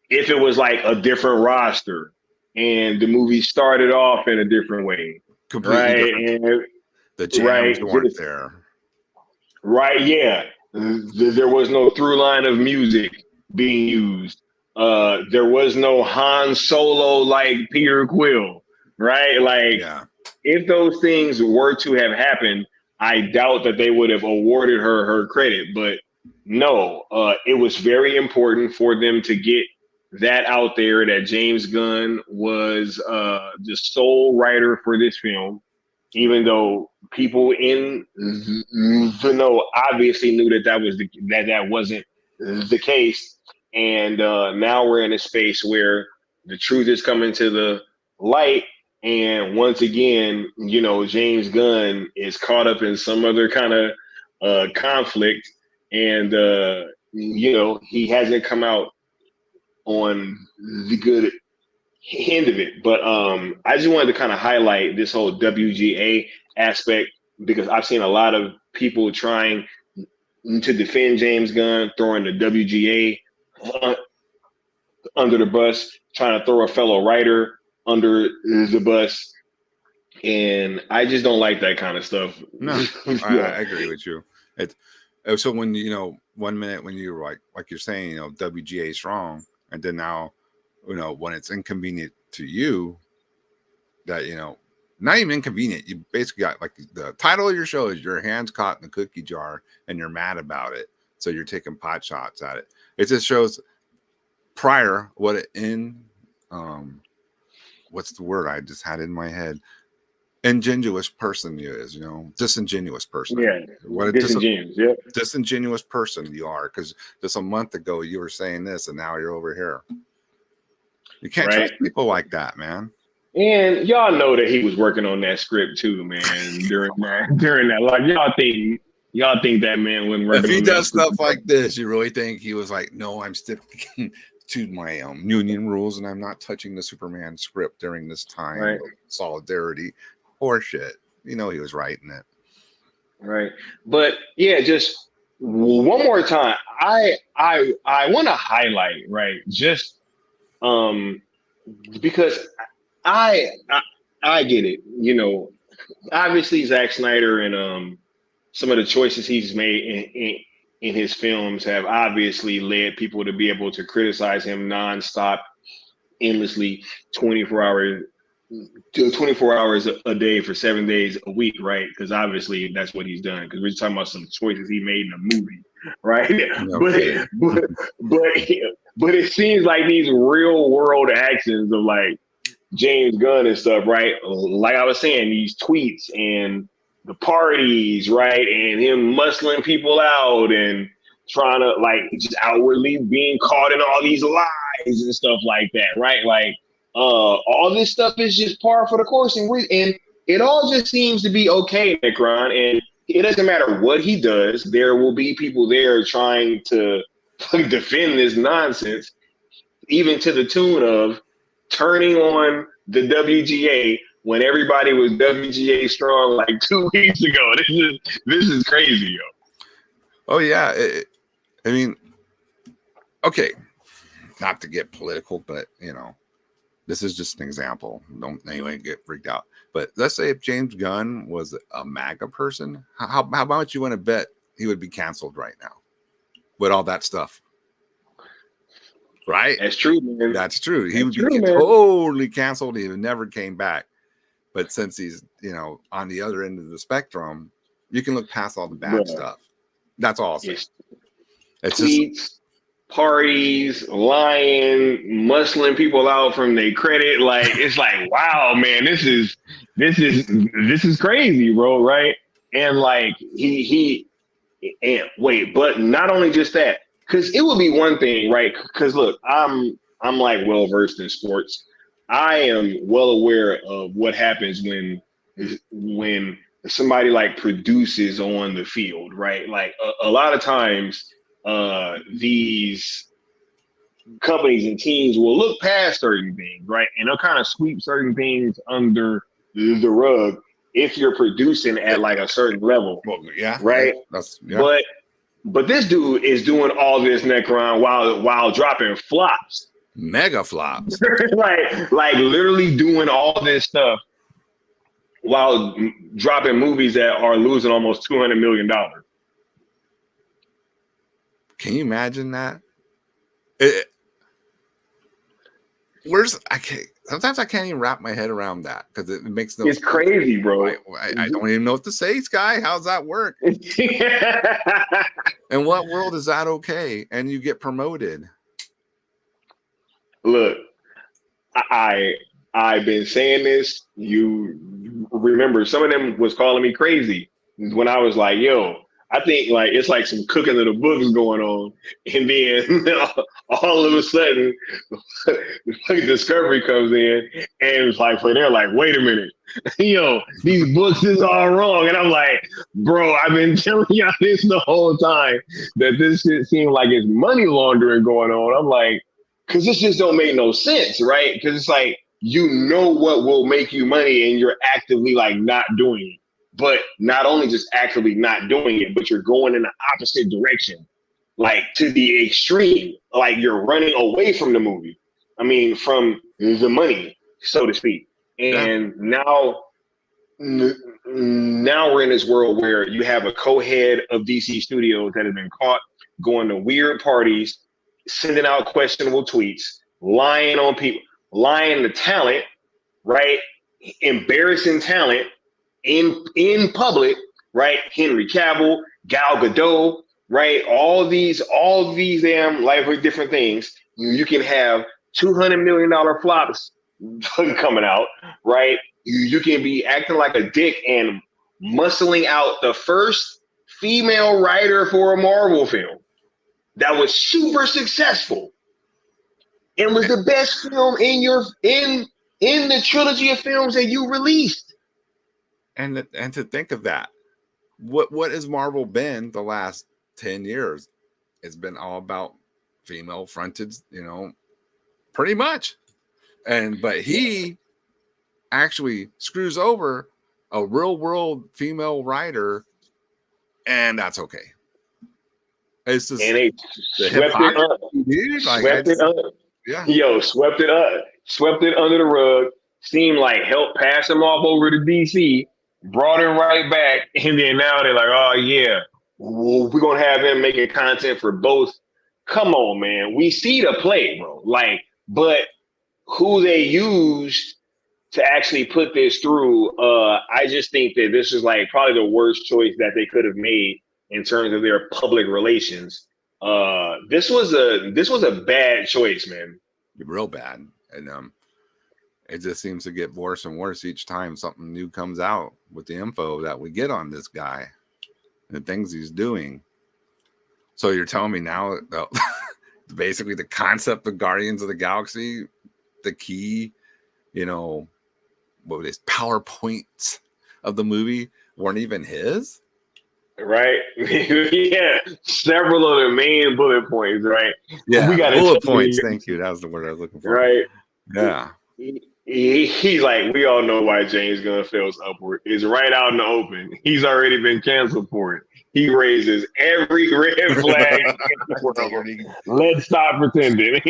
If it was like a different roster and the movie started off in a different way, completely different. And the jams weren't there. Right, yeah. There was no through line of music being used. There was no Han Solo like Peter Quill, right? Like, if those things were to have happened, I doubt that they would have awarded her credit. But no, it was very important for them to get that out there, that James Gunn was the sole writer for this film, even though people in the know obviously knew that wasn't the case. And now we're in a space where the truth is coming to the light. And once again, James Gunn is caught up in some other kind of conflict, and he hasn't come out on the good end of it. But I just wanted to kind of highlight this whole WGA aspect, because I've seen a lot of people trying to defend James Gunn, throwing the WGA under the bus, trying to throw a fellow writer under the bus, and I just don't like that kind of stuff. No, I agree with you. So when 1 minute when you're like you're saying, WGA is strong, and then now, when it's inconvenient to you, that not even inconvenient, you basically got like the title of your show is your hands caught in the cookie jar, and you're mad about it, so you're taking pot shots at it. It just shows prior what what's the word I just had in my head? Ingenuous person you is, disingenuous person. Yeah, what a disingenuous, disingenuous person you are, because just a month ago you were saying this, and now you're over here. You can't trust people like that, man. And y'all know that he was working on that script too, man. During that, like y'all think that man wasn't working. If he on does stuff like this, you really think he was like, no, I'm sticking to my union rules, and I'm not touching the Superman script during this time of solidarity. Horseshit. He was writing it. Right. But yeah, just one more time. I want to highlight, just because I get it. Obviously Zack Snyder and some of the choices he's made in his films have obviously led people to be able to criticize him nonstop, endlessly, 24 hours a day for 7 days a week, right? Because obviously that's what he's done. Because we're talking about some choices he made in a movie, right? Okay. But it seems like these real world actions of like James Gunn and stuff, right? Like I was saying, these tweets and the parties, right? And him muscling people out and trying to like just outwardly being caught in all these lies and stuff like that, right? Like all this stuff is just par for the course, and it all just seems to be okay, Necron. And it doesn't matter what he does, there will be people there trying to defend this nonsense, even to the tune of turning on the WGA when everybody was WGA strong like 2 weeks ago. This is crazy, yo. Oh yeah, I mean, okay, not to get political, but you know, this is just an example. Don't anyone get freaked out. But let's say if James Gunn was a MAGA person, how much you want to bet he would be canceled right now with all that stuff? Right? That's true, man. That's true. He That's would be true, totally canceled. He would never came back. But since he's, you know, on the other end of the spectrum, you can look past all the bad stuff. That's all I'll say. It's tweets, just parties, lying, muscling people out from their credit. Like, it's like, wow, man, this is crazy, bro, right? And like but not only just that, because it would be one thing, right? Because look, I'm like well versed in sports. I am well aware of what happens when somebody like produces on the field, right? Like a lot of times, these companies and teams will look past certain things, right? And they'll kind of sweep certain things under the rug if you're producing at like a certain level, right? But this dude is doing all this Necron while dropping flops, mega flops, like literally doing all this stuff while dropping movies that are losing almost $200 million. Can you imagine that? Sometimes I can't even wrap my head around that because it makes no sense. It's crazy, bro. I don't even know what to say, Sky. How's that work? In what world is that okay? And you get promoted? Look, I've been saying this. You remember some of them was calling me crazy when I was like, yo, I think like it's like some cooking of the books going on. And then all of a sudden Discovery comes in and it's like, they're like, wait a minute, yo, these books is all wrong. And I'm like, bro, I've been telling y'all this the whole time that this shit seems like it's money laundering going on. I'm like, because this just don't make no sense, right? Because it's like, you know what will make you money and you're actively like not doing it. But not only just actively not doing it, but you're going in the opposite direction, like to the extreme, like you're running away from the movie. I mean, from the money, so to speak. And now we're in this world where you have a co-head of DC Studios that has been caught going to weird parties, sending out questionable tweets, lying on people, lying to talent, right? Embarrassing talent in public, right? Henry Cavill, Gal Gadot, right? All these damn like different things. You can have $200 million flops coming out, right? You can be acting like a dick and muscling out the first female writer for a Marvel film that was super successful and was the best film in the trilogy of films that you released. And to think of that, what has Marvel been the last 10 years? It's been all about female fronted, you know, pretty much. But he actually screws over a real world female writer, and that's okay. It's just and they swept it up. Dude. Swept it up. Yeah. Yo, swept it up. Swept it under the rug. Seemed like helped pass him off over to DC. Brought him right back, and then now they're like, oh yeah, we're gonna have him making content for both. Come on, man. We see the play, bro. Like, but who they used to actually put this through, I just think that this is like probably the worst choice that they could have made in terms of their public relations. This was a bad choice, man. Real bad. And it just seems to get worse and worse each time something new comes out with the info that we get on this guy and the things he's doing. So you're telling me now basically the concept of Guardians of the Galaxy, the key, you know, what were these PowerPoints of the movie weren't even his? Right? Yeah. Several of the main bullet points, right? Yeah, we got bullet points. Thank you. That was the word I was looking for. Right. Yeah. He's like, we all know why James Gunn fails upward. It's right out in the open. He's already been canceled for it. He raises every red flag in the world. Let's stop pretending.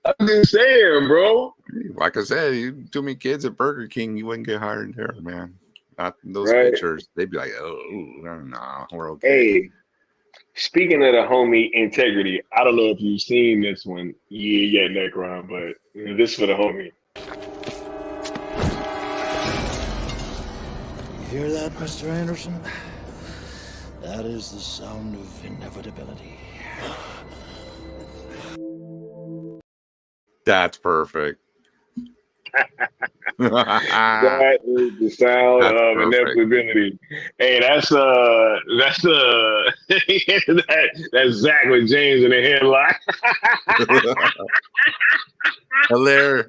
I'm just saying, bro. Like I said, you too many kids at Burger King, you wouldn't get hired there, man. Not those Right. pictures. They'd be like, oh, no, we're okay. Hey, speaking of the homie integrity, I don't know if you've seen this one yet, Necron, but this for the homie. You hear that, Mr. Anderson? That is the sound of inevitability. That's perfect. That is the sound of inevitability. Hey, that's that's Zach with James in the headlock. Hilarious.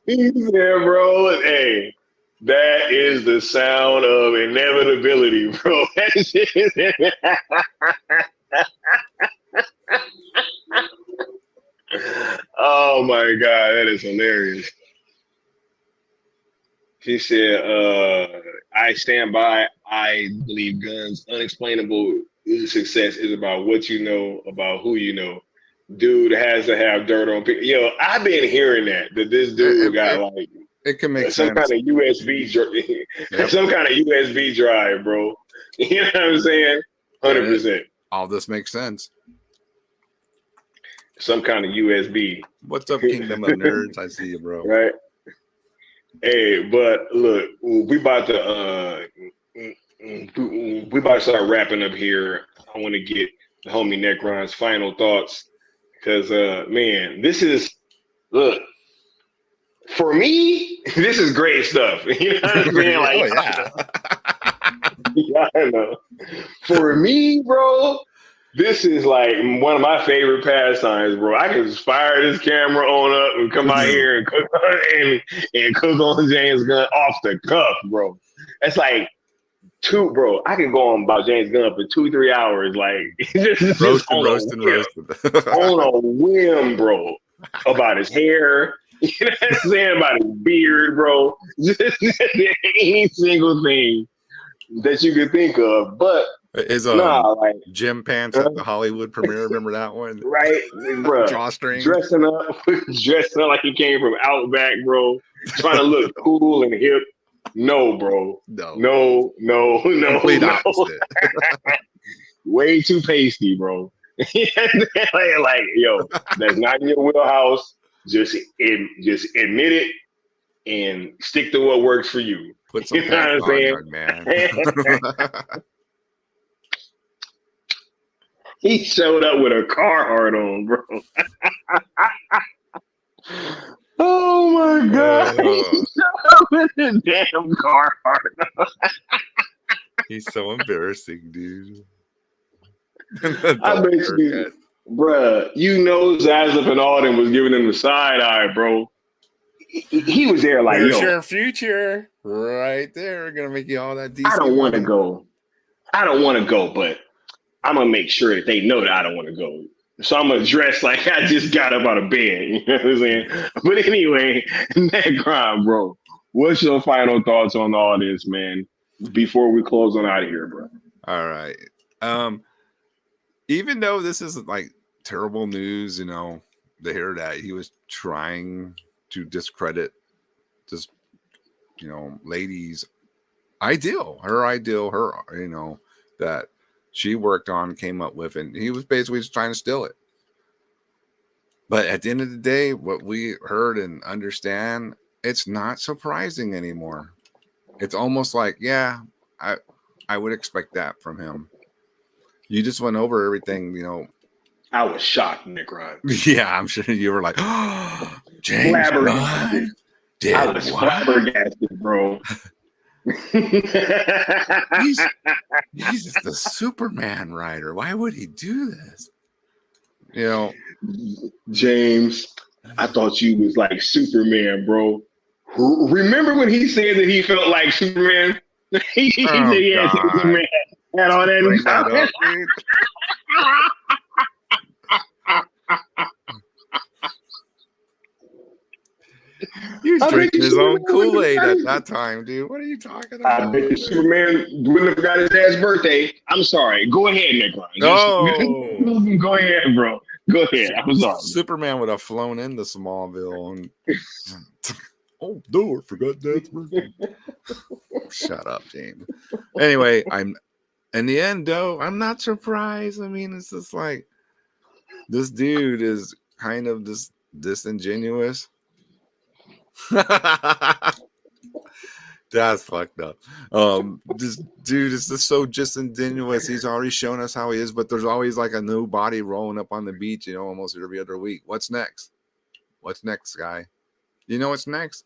Yeah, bro. Hey, that is the sound of inevitability, bro. Oh my God, that is hilarious. She said, I stand by. I believe Gunn's unexplainable success is about what you know, about who you know. Dude has to have dirt on people. Yo, I've been hearing that this dude got like it can make some sense. kind of USB some kind of USB drive, bro. You know what I'm saying? 100%. All this makes sense. Some kind of USB. What's up, Kingdom of Nerds? I see you, bro. Right. Hey, but look, we about to start wrapping up here. I want to get the homie Necron's final thoughts because man, this is for me, this is great stuff. You know what I'm saying? Like, yeah, I know. For me, bro, this is like one of my favorite pastimes, bro. I can just fire this camera on up and come out here and cook on James Gunn off the cuff, bro. That's like bro. I can go on about James Gunn for 2-3 hours, like just roasting on a whim, bro. About his hair, you know what I'm saying? About his beard, bro. Just any single thing that you could think of, but. Is like gym pants at the Hollywood premiere? Remember that one? Right, bro. Drawstring. Dressing up like he came from Outback, bro. Trying to look cool and hip. No, bro. No. Complete opposite. Way too pasty, bro. like, yo, that's not in your wheelhouse. Just admit it and stick to what works for you. Put some pants on, young man. He showed up with a Carhartt on, bro. Oh my God. He showed up with a damn Carhartt. He's so embarrassing, dude. I bet you, bruh, you know Zazzle and Alden was giving him the side eye, bro. He was there like, There's yo. your future right there. Gonna make you all that decent. I don't want to go, but I'm going to make sure that they know that I don't want to go. So I'm going to dress like I just got up out of bed. You know what I'm saying? But anyway, Necron, bro, what's your final thoughts on all this, man, before we close on out of here, bro? All right. Even though this is like terrible news, you know, to hear that he was trying to discredit this, you know, lady's ideal, you know, that she worked on, came up with, and he was basically just trying to steal it. But at the end of the day, what we heard and understand, it's not surprising anymore. It's almost like, yeah, I would expect that from him. You just went over everything, you know. I was shocked, Necron. Yeah, I'm sure you were like, oh, James Gunn? I was flabbergasted, bro. He's the Superman writer. Why would he do this? You know, James, I thought you was like Superman, bro. Remember when he said that he felt like Superman? he said he had Superman had all that. was drinking his own Kool-Aid at that time, dude. What are you talking about? I bet you Superman wouldn't have got his dad's birthday. I'm sorry. Go ahead, Nicole. No. Go ahead, bro. Go ahead. I'm sorry. Superman would have flown into Smallville and oh, no, I forgot Dad's birthday. Shut up, James. Anyway, in the end, though, I'm not surprised. I mean, it's just like this dude is kind of disingenuous. That's fucked up. This dude is just so disingenuous. He's already shown us how he is, but there's always like a new body rolling up on the beach, you know, almost every other week. What's next? What's next, guy? You know what's next?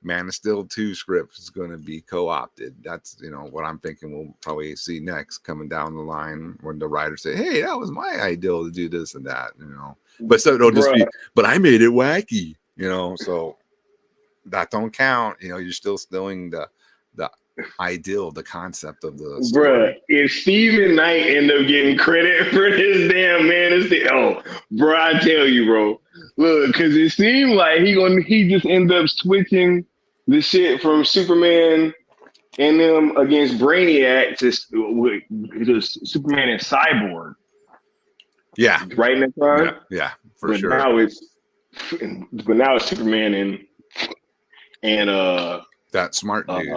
Man of Steel 2 script is going to be co-opted. That's, you know, what I'm thinking we'll probably see next coming down the line when the writers say, hey, that was my idea to do this and that, you know. But so it'll just be, but I made it wacky, you know, so that don't count. You know, you're still stealing the ideal, the concept of the story. Bruh, if Steven Knight end up getting credit for this damn Man of Steel, oh, bro, I tell you, bro, look, because it seemed like he just end up switching the shit from Superman and them against Brainiac to Superman and Cyborg. Yeah, right in that time. Yeah, for but sure. Now it's Superman and that smart dude.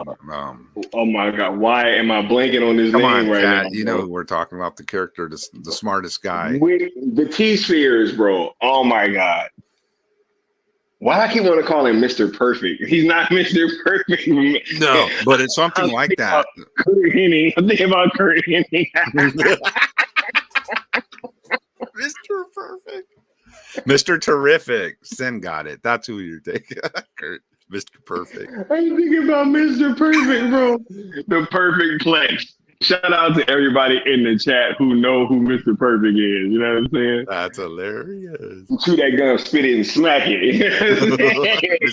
Oh my God! Why am I blanking on his name right now? You know, we're talking about the character, the smartest guy with the T-spheres, bro. Oh my God! Why do I keep wanting to call him Mr. Perfect? He's not Mr. Perfect. No, but it's something like that. Kurt Hennig. I'm thinking about Kurt Hennig. Mr. Perfect. Mr. Terrific. Sin got it. That's who you're taking. Kurt. Mr. Perfect. I'm thinking about Mr. Perfect, bro. The perfect plex. Shout out to everybody in the chat who know who Mr. Perfect is. You know what I'm saying? That's hilarious. Chew that gun, spit it, and smack it.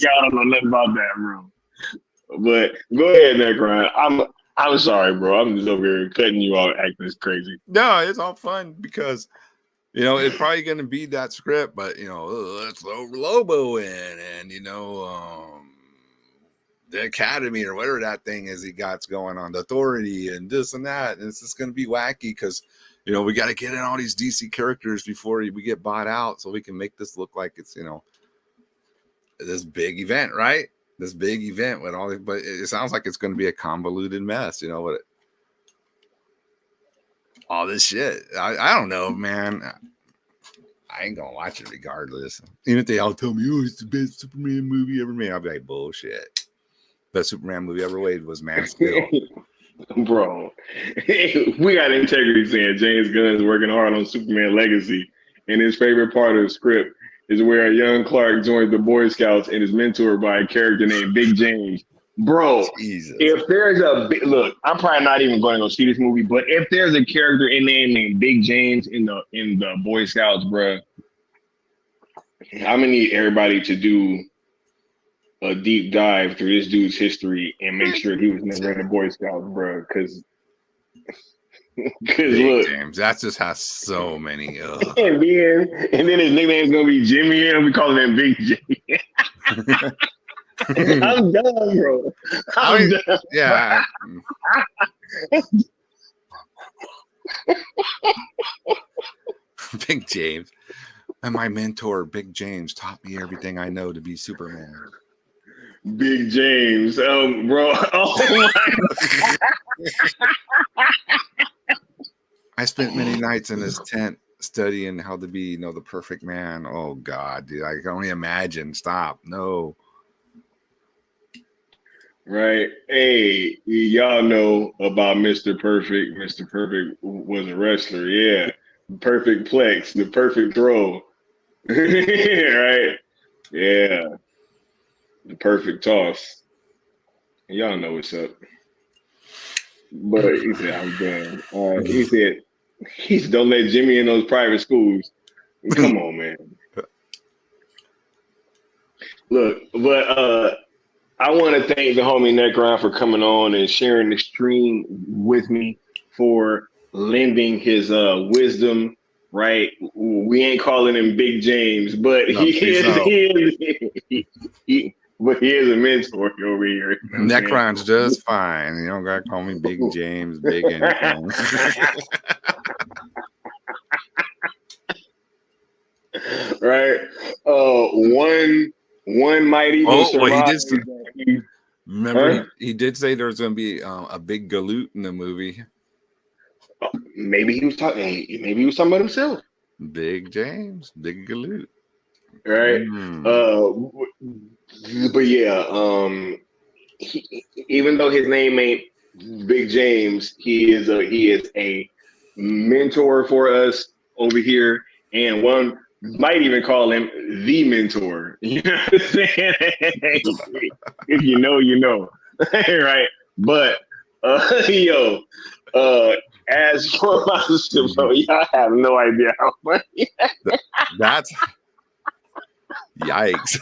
Y'all don't know nothing about that, bro. But go ahead, Necron. I'm sorry, bro. I'm just over here cutting you off, acting this crazy. No, it's all fun because, you know, it's probably going to be that script, but, you know, let's throw Lobo in and, you know, the Academy or whatever that thing is he got going on, the Authority and this and that. And it's just going to be wacky because, you know, we got to get in all these DC characters before we get bought out so we can make this look like it's, you know, this big event, right? This big event with all this, but it sounds like it's going to be a convoluted mess, you know, with all this shit. I don't know, man. I ain't gonna watch it regardless. Even if they all tell me, oh, it's the best Superman movie ever made, I'll be like, bullshit. Best Superman movie ever made was Man of Steel. Bro, we got integrity saying James Gunn is working hard on Superman Legacy, and his favorite part of the script is where a young Clark joins the Boy Scouts and is mentored by a character named Big James. Bro, Jesus. If there's look, I'm probably not even going to go see this movie, but if there's a character in there named Big James in the Boy Scouts, bro, I'm gonna need everybody to do a deep dive through this dude's history and make sure he was never in the Boy Scouts, bro. Because look, James, that just has so many. And then his nickname is gonna be Jimmy, and we call him Big J. I'm done, bro. I'm done. Yeah. Big James. And my mentor, Big James, taught me everything I know to be Superman. Big James. Bro. Oh my God. I spent many nights in his tent studying how to be, you know, the perfect man. Oh God, dude. I can only imagine. Stop. No. Right. Hey, y'all know about Mr. Perfect. Mr. Perfect was a wrestler. Yeah. Perfect plex, the perfect throw. Right. Yeah. The perfect toss. Y'all know what's up. But he said, I'm done. He said, don't let Jimmy in those private schools. Come on, man. Look, but I want to thank the homie Necron for coming on and sharing the stream with me, for lending his wisdom. Right, we ain't calling him Big James, but no, he but he is a mentor over here. You know Necron's just fine. You don't gotta call me Big James, Big anything. Right? One might even survive. Remember, he did say there was going to be a big galoot in the movie. Maybe he was talking. Maybe he was talking about himself. Big James, big galoot. Right. But yeah. Even though his name ain't Big James, he is a mentor for us over here, and one might even call him the mentor. You know what I'm saying? If you know, you know, right? But as for my sister, bro, y'all have no idea how funny. That's yikes.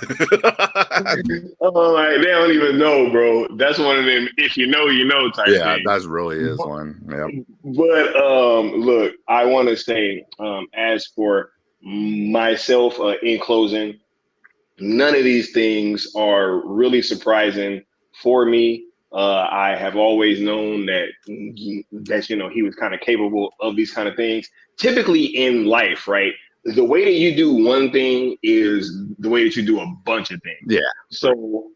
Oh, like, they don't even know, bro. That's one of them if you know, you know type yeah, thing. that really is one. Yep. But look, I want to say, as for myself, in closing, none of these things are really surprising for me. I have always known that he was kind of capable of these kind of things. Typically in life, right? The way that you do one thing is the way that you do a bunch of things. Yeah. So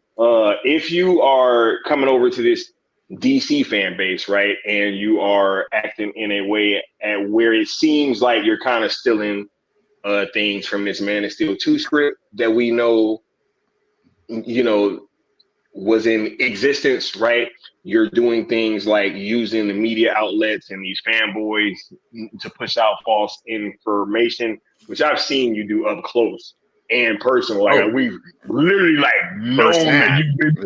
if you are coming over to this DC fan base, right, and you are acting in a way at where it seems like you're kind of stealing things from this Man of Steel 2 script that we know, was in existence, right? You're doing things like using the media outlets and these fanboys to push out false information, which I've seen you do up close and personal. Like we've literally known that you've been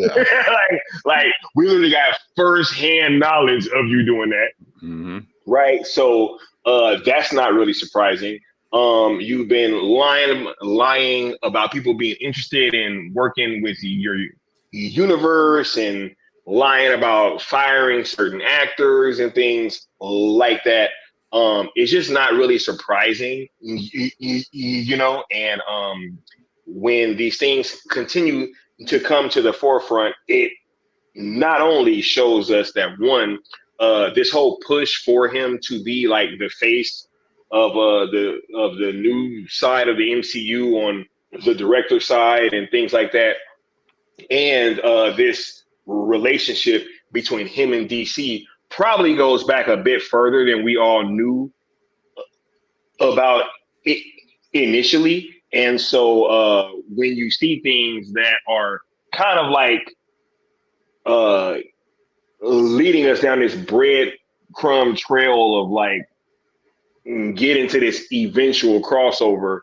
like we literally got firsthand knowledge of you doing that. Mm-hmm. Right. So that's not really surprising. You've been lying about people being interested in working with your universe and lying about firing certain actors and things like that. It's just not really surprising, and when these things continue to come to the forefront, it not only shows us that one, this whole push for him to be like the face of the new side of the MCU on the director side and things like that, and this relationship between him and DC probably goes back a bit further than we all knew about it initially. And so when you see things that are kind of like leading us down this breadcrumb trail of like get into this eventual crossover,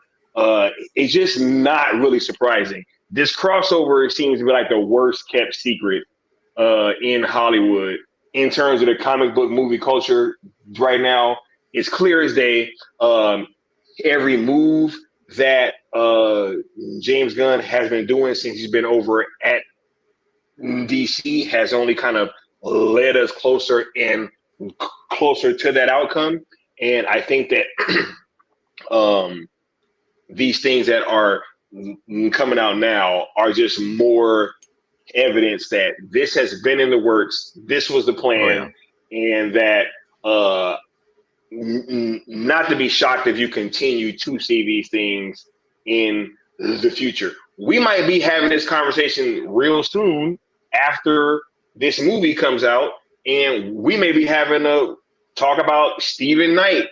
it's just not really surprising. This crossover seems to be like the worst kept secret in Hollywood in terms of the comic book movie culture right now. It's clear as day. Every move that James Gunn has been doing since he's been over at DC has only kind of led us closer and closer to that outcome. And I think that these things that are coming out now are just more evidence that this has been in the works. This was the plan, and that not to be shocked if you continue to see these things in the future. We might be having this conversation real soon after this movie comes out, and we may be having a talk about Stephen Knight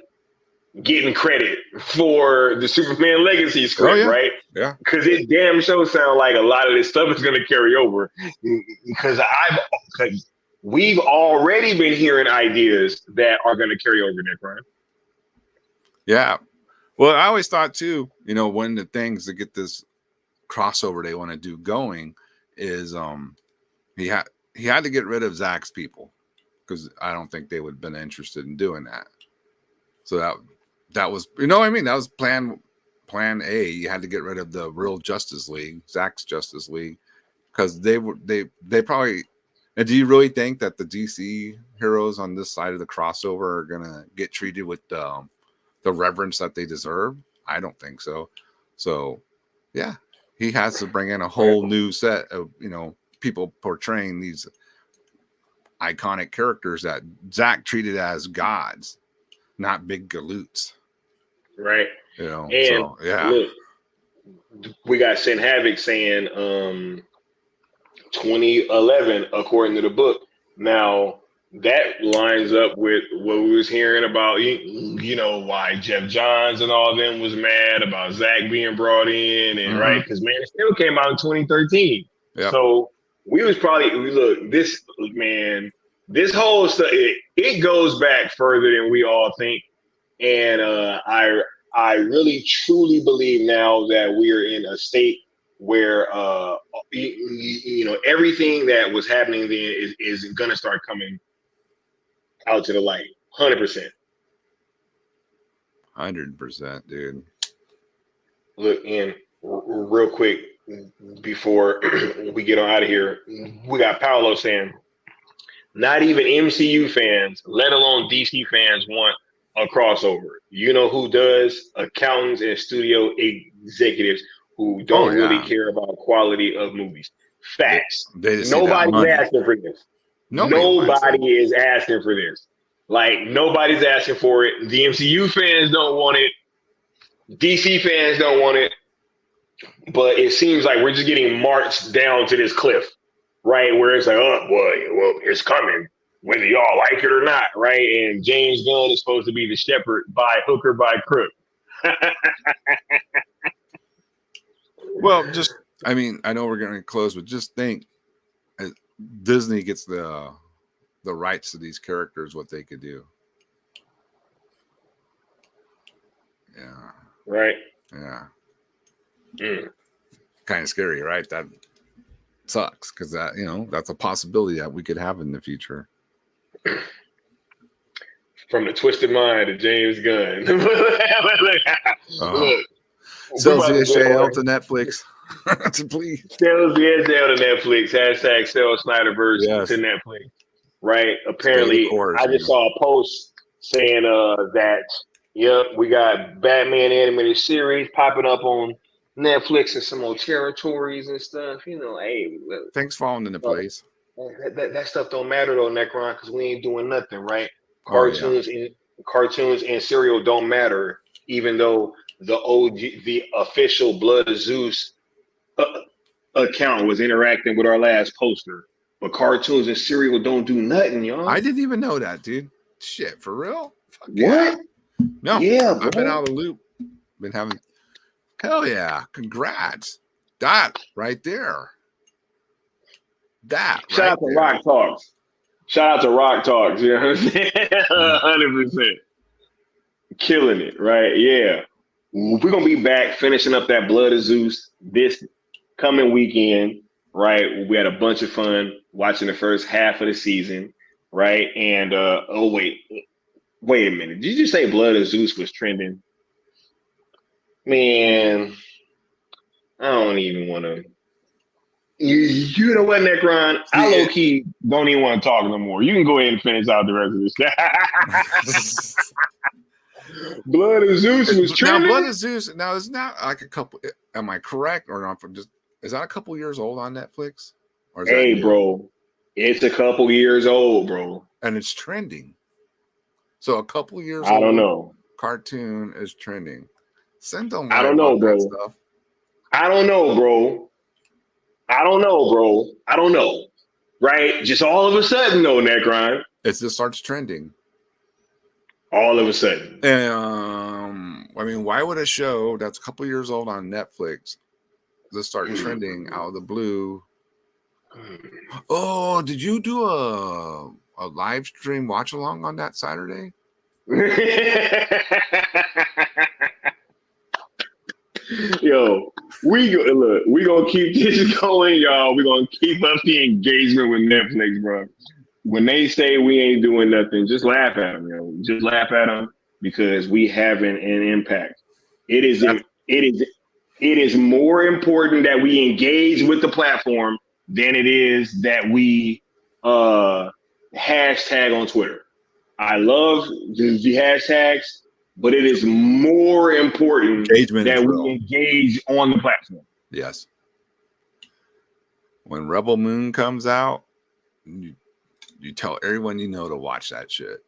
getting credit for the Superman Legacy script, right? Yeah. Because it damn sure sounds like a lot of this stuff is going to carry over. Because we've already been hearing ideas that are going to carry over there, Brian. Yeah. Well, I always thought too, one of the things to get this crossover they want to do going is he had to get rid of Zach's people, because I don't think they would have been interested in doing that. So that was, that was plan A. You had to get rid of the real Justice League, Zach's Justice League, because they probably. And do you really think that the DC heroes on this side of the crossover are gonna get treated with the reverence that they deserve? I don't think so. So, yeah, he has to bring in a whole new set of, people portraying these iconic characters that Zach treated as gods, not big galoots. Right. And So yeah. look, we got Sin Havoc saying 2011 according to the book. Now that lines up with what we was hearing about, why Jeff Johns and all them was mad about Zach being brought in, and right, because Man of Steel came out in 2013. Yep. So we was probably this whole stuff. It goes back further than we all think, and I really truly believe now that we are in a state where everything that was happening then is gonna start coming out to the light. 100%. 100%, dude. Look, and real quick before we get on out of here, we got Paolo saying, not even MCU fans, let alone DC fans, want a crossover. You know who does? Accountants and studio executives who don't really care about quality of movies. Facts. Nobody's asking for this. Nobody is asking for this. Like, nobody's asking for it. The MCU fans don't want it. DC fans don't want it. But it seems like we're just getting marched down to this cliff, right? Where it's like, oh, well, it's coming, whether y'all like it or not, right? And James Gunn is supposed to be the shepherd by hook or by crook. Well, I know we're going to close, but just think, Disney gets the rights to these characters, what they could do. Yeah. Right. Yeah. Kind of scary, right? That sucks because that, that's a possibility that we could have in the future. From the twisted mind of James Gunn. Look. Sells the SJL to Netflix. Please. Sells the SJL to Netflix. Hashtag sell Snyderverse to Netflix. Right. Apparently, I just saw a post saying that, we got Batman animated series popping up on Netflix in some more territories and stuff. Hey, things falling into place. That stuff don't matter though, Necron, because we ain't doing nothing, right? Cartoons and cereal don't matter, even though the official Blood of Zeus account was interacting with our last poster. But cartoons and cereal don't do nothing, y'all. I didn't even know that, dude. Shit, for real? Fuck what? No. Yeah, I've been out of the loop. Been having. Hell yeah! Congrats. That right there. Shout out to Rock Talks. Shout out to Rock Talks. You know what I'm saying? 100%. Killing it, right? Yeah. We're gonna be back finishing up that Blood of Zeus this coming weekend, right? We had a bunch of fun watching the first half of the season, right? And wait a minute. Did you just say Blood of Zeus was trending? Man, I don't even want to. You know what, Necron? I low key don't even want to talk no more. You can go ahead and finish out the rest of this. Blood of Zeus was trending. Now, Blood of Zeus. Now, is not like a couple. Am I correct or not? Is that a couple years old on Netflix? Or is that bro, it's a couple years old, bro, and it's trending. So a couple years. I don't know. Cartoon is trending. Send them. I don't know, bro. Stuff. I don't know, bro. I don't know. Right? Just all of a sudden, though, Necron. It just starts trending. All of a sudden. Why would a show that's a couple years old on Netflix just start trending out of the blue? Oh, did you do a live stream watch along on that Saturday? Yo, we gonna keep this going, y'all. We're gonna keep up the engagement with Netflix, bro. When they say we ain't doing nothing, just laugh at them, yo. Just laugh at them because we having an impact. It is more important that we engage with the platform than it is that we hashtag on Twitter. I love the hashtags, but it is more important that we engage on the platform. Yes. When Rebel Moon comes out, you tell everyone you know to watch that shit.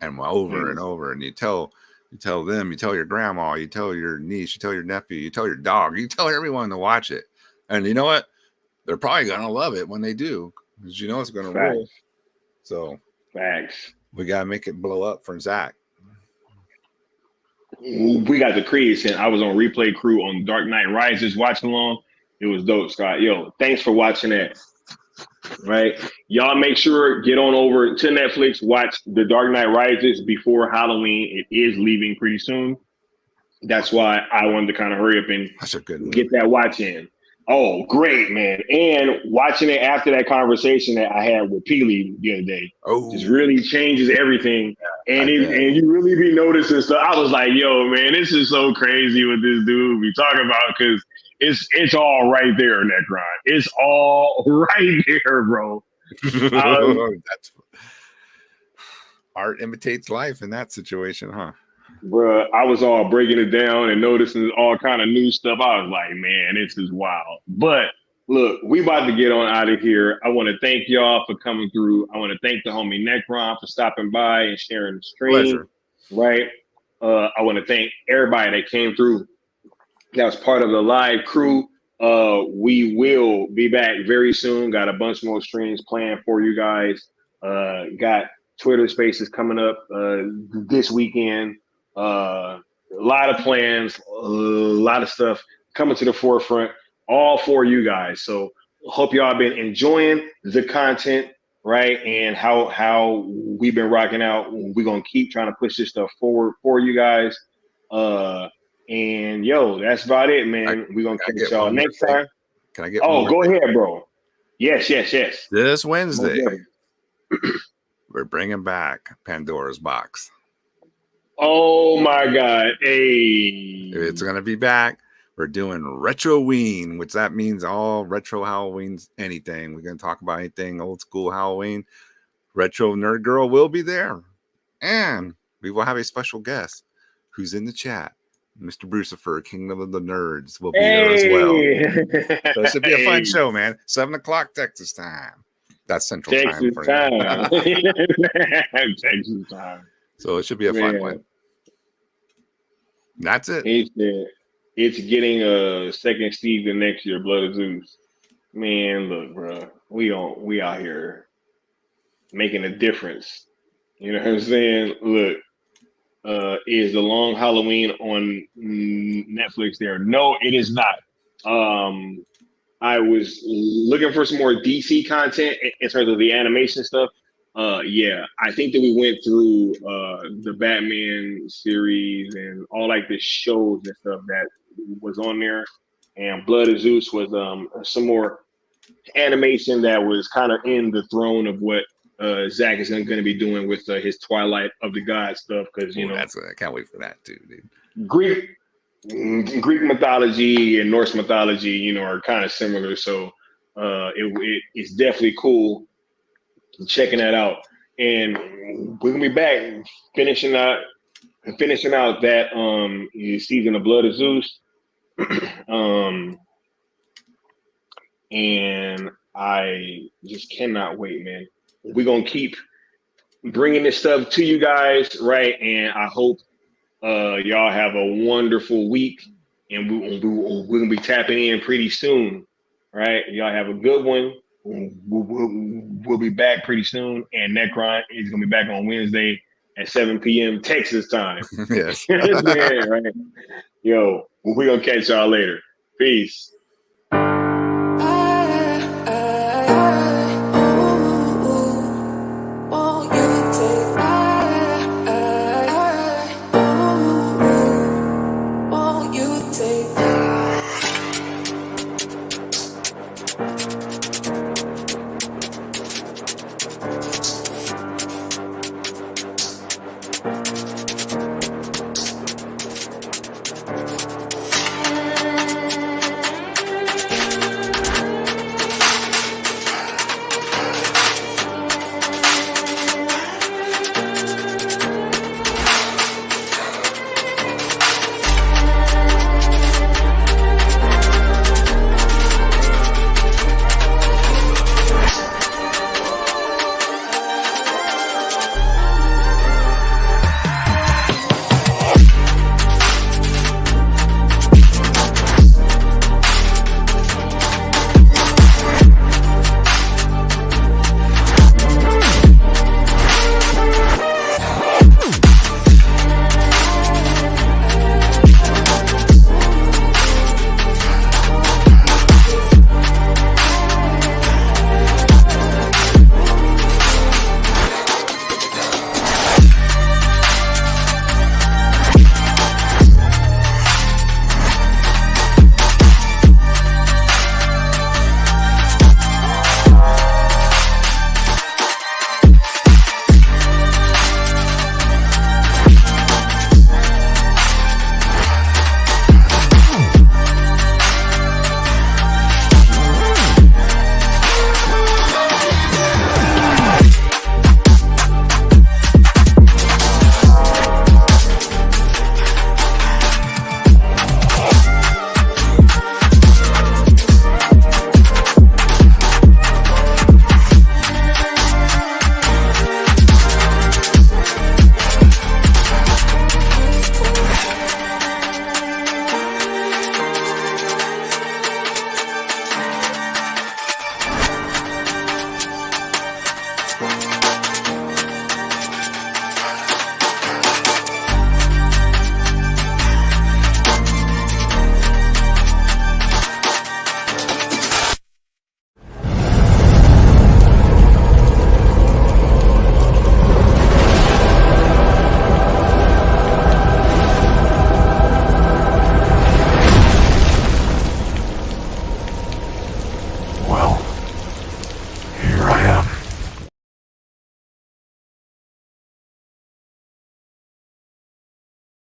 And over and over. And you tell them, you tell your grandma, you tell your niece, you tell your nephew, you tell your dog, you tell everyone to watch it. And you know what? They're probably gonna love it when they do, because you know it's gonna roll. So Facts. We gotta make it blow up for Zach. We got the creeds, and I was on replay crew on Dark Knight Rises watching along. It was dope, Scott. Yo, thanks for watching that. Right, y'all make sure get on over to Netflix, watch The Dark Knight Rises before Halloween. It is leaving pretty soon. That's why I wanted to kind of hurry up and get that watch in. Oh, great, man. And watching it after that conversation that I had with Peely the other day just really changes everything. And you really be noticing stuff. I was like, yo, man, this is so crazy what this dude be talking about, because it's all right there, Necron. It's all right there, bro. Art imitates life in that situation, huh? Bruh, I was all breaking it down and noticing all kind of new stuff. I was like, man, this is wild. But look, we about to get on out of here. I want to thank y'all for coming through. I want to thank the homie Necron for stopping by and sharing the stream. Pleasure. Right. I want to thank everybody that came through. That was part of the live crew. We will be back very soon. Got a bunch more streams planned for you guys. Got Twitter Spaces coming up this weekend. A lot of plans, a lot of stuff coming to the forefront, all for you guys. So hope y'all been enjoying the content, right? And how we've been rocking out. We're gonna keep trying to push this stuff forward for you guys. And yo, that's about it, man. We're gonna catch y'all next time. Can I get go ahead, bro. Yes. This Wednesday, we're bringing back Pandora's Box. Oh my God. Hey. It's gonna be back. We're doing Retroween, which that means all retro Halloweens, anything. We're gonna talk about anything old school Halloween. Retro Nerd Girl will be there. And we will have a special guest who's in the chat. Mr. Brucifer, Kingdom of the Nerds, will be there as well. So it should be a fun show, man. 7 o'clock Texas time. That's Central Texas time. Texas time. So it should be a fun one. That's it. It's getting a second season next year, Blood of Zeus. Man, look, bro, we out here making a difference. You know what I'm saying? Look, is The Long Halloween on Netflix there? No, it is not. I was looking for some more DC content in terms of the animation stuff. Yeah, I think that we went through the Batman series and all like the shows and stuff that was on there. And Blood of Zeus was some more animation that was kind of in the throne of what Zach is going to be doing with his Twilight of the Gods stuff, because you know I can't wait for that too, dude. Greek mythology and Norse mythology, you know, are kind of similar, so it's definitely cool checking that out. And we're gonna be back finishing out that season of Blood of Zeus. And I just cannot wait, man. We're gonna keep bringing this stuff to you guys, right? And I hope y'all have a wonderful week, and we're gonna be tapping in pretty soon, right? Y'all have a good one. We'll be back pretty soon, and Necron is gonna be back on Wednesday at 7 p.m. Texas time. Yes. Man, right? Yo, we're gonna catch y'all later. Peace.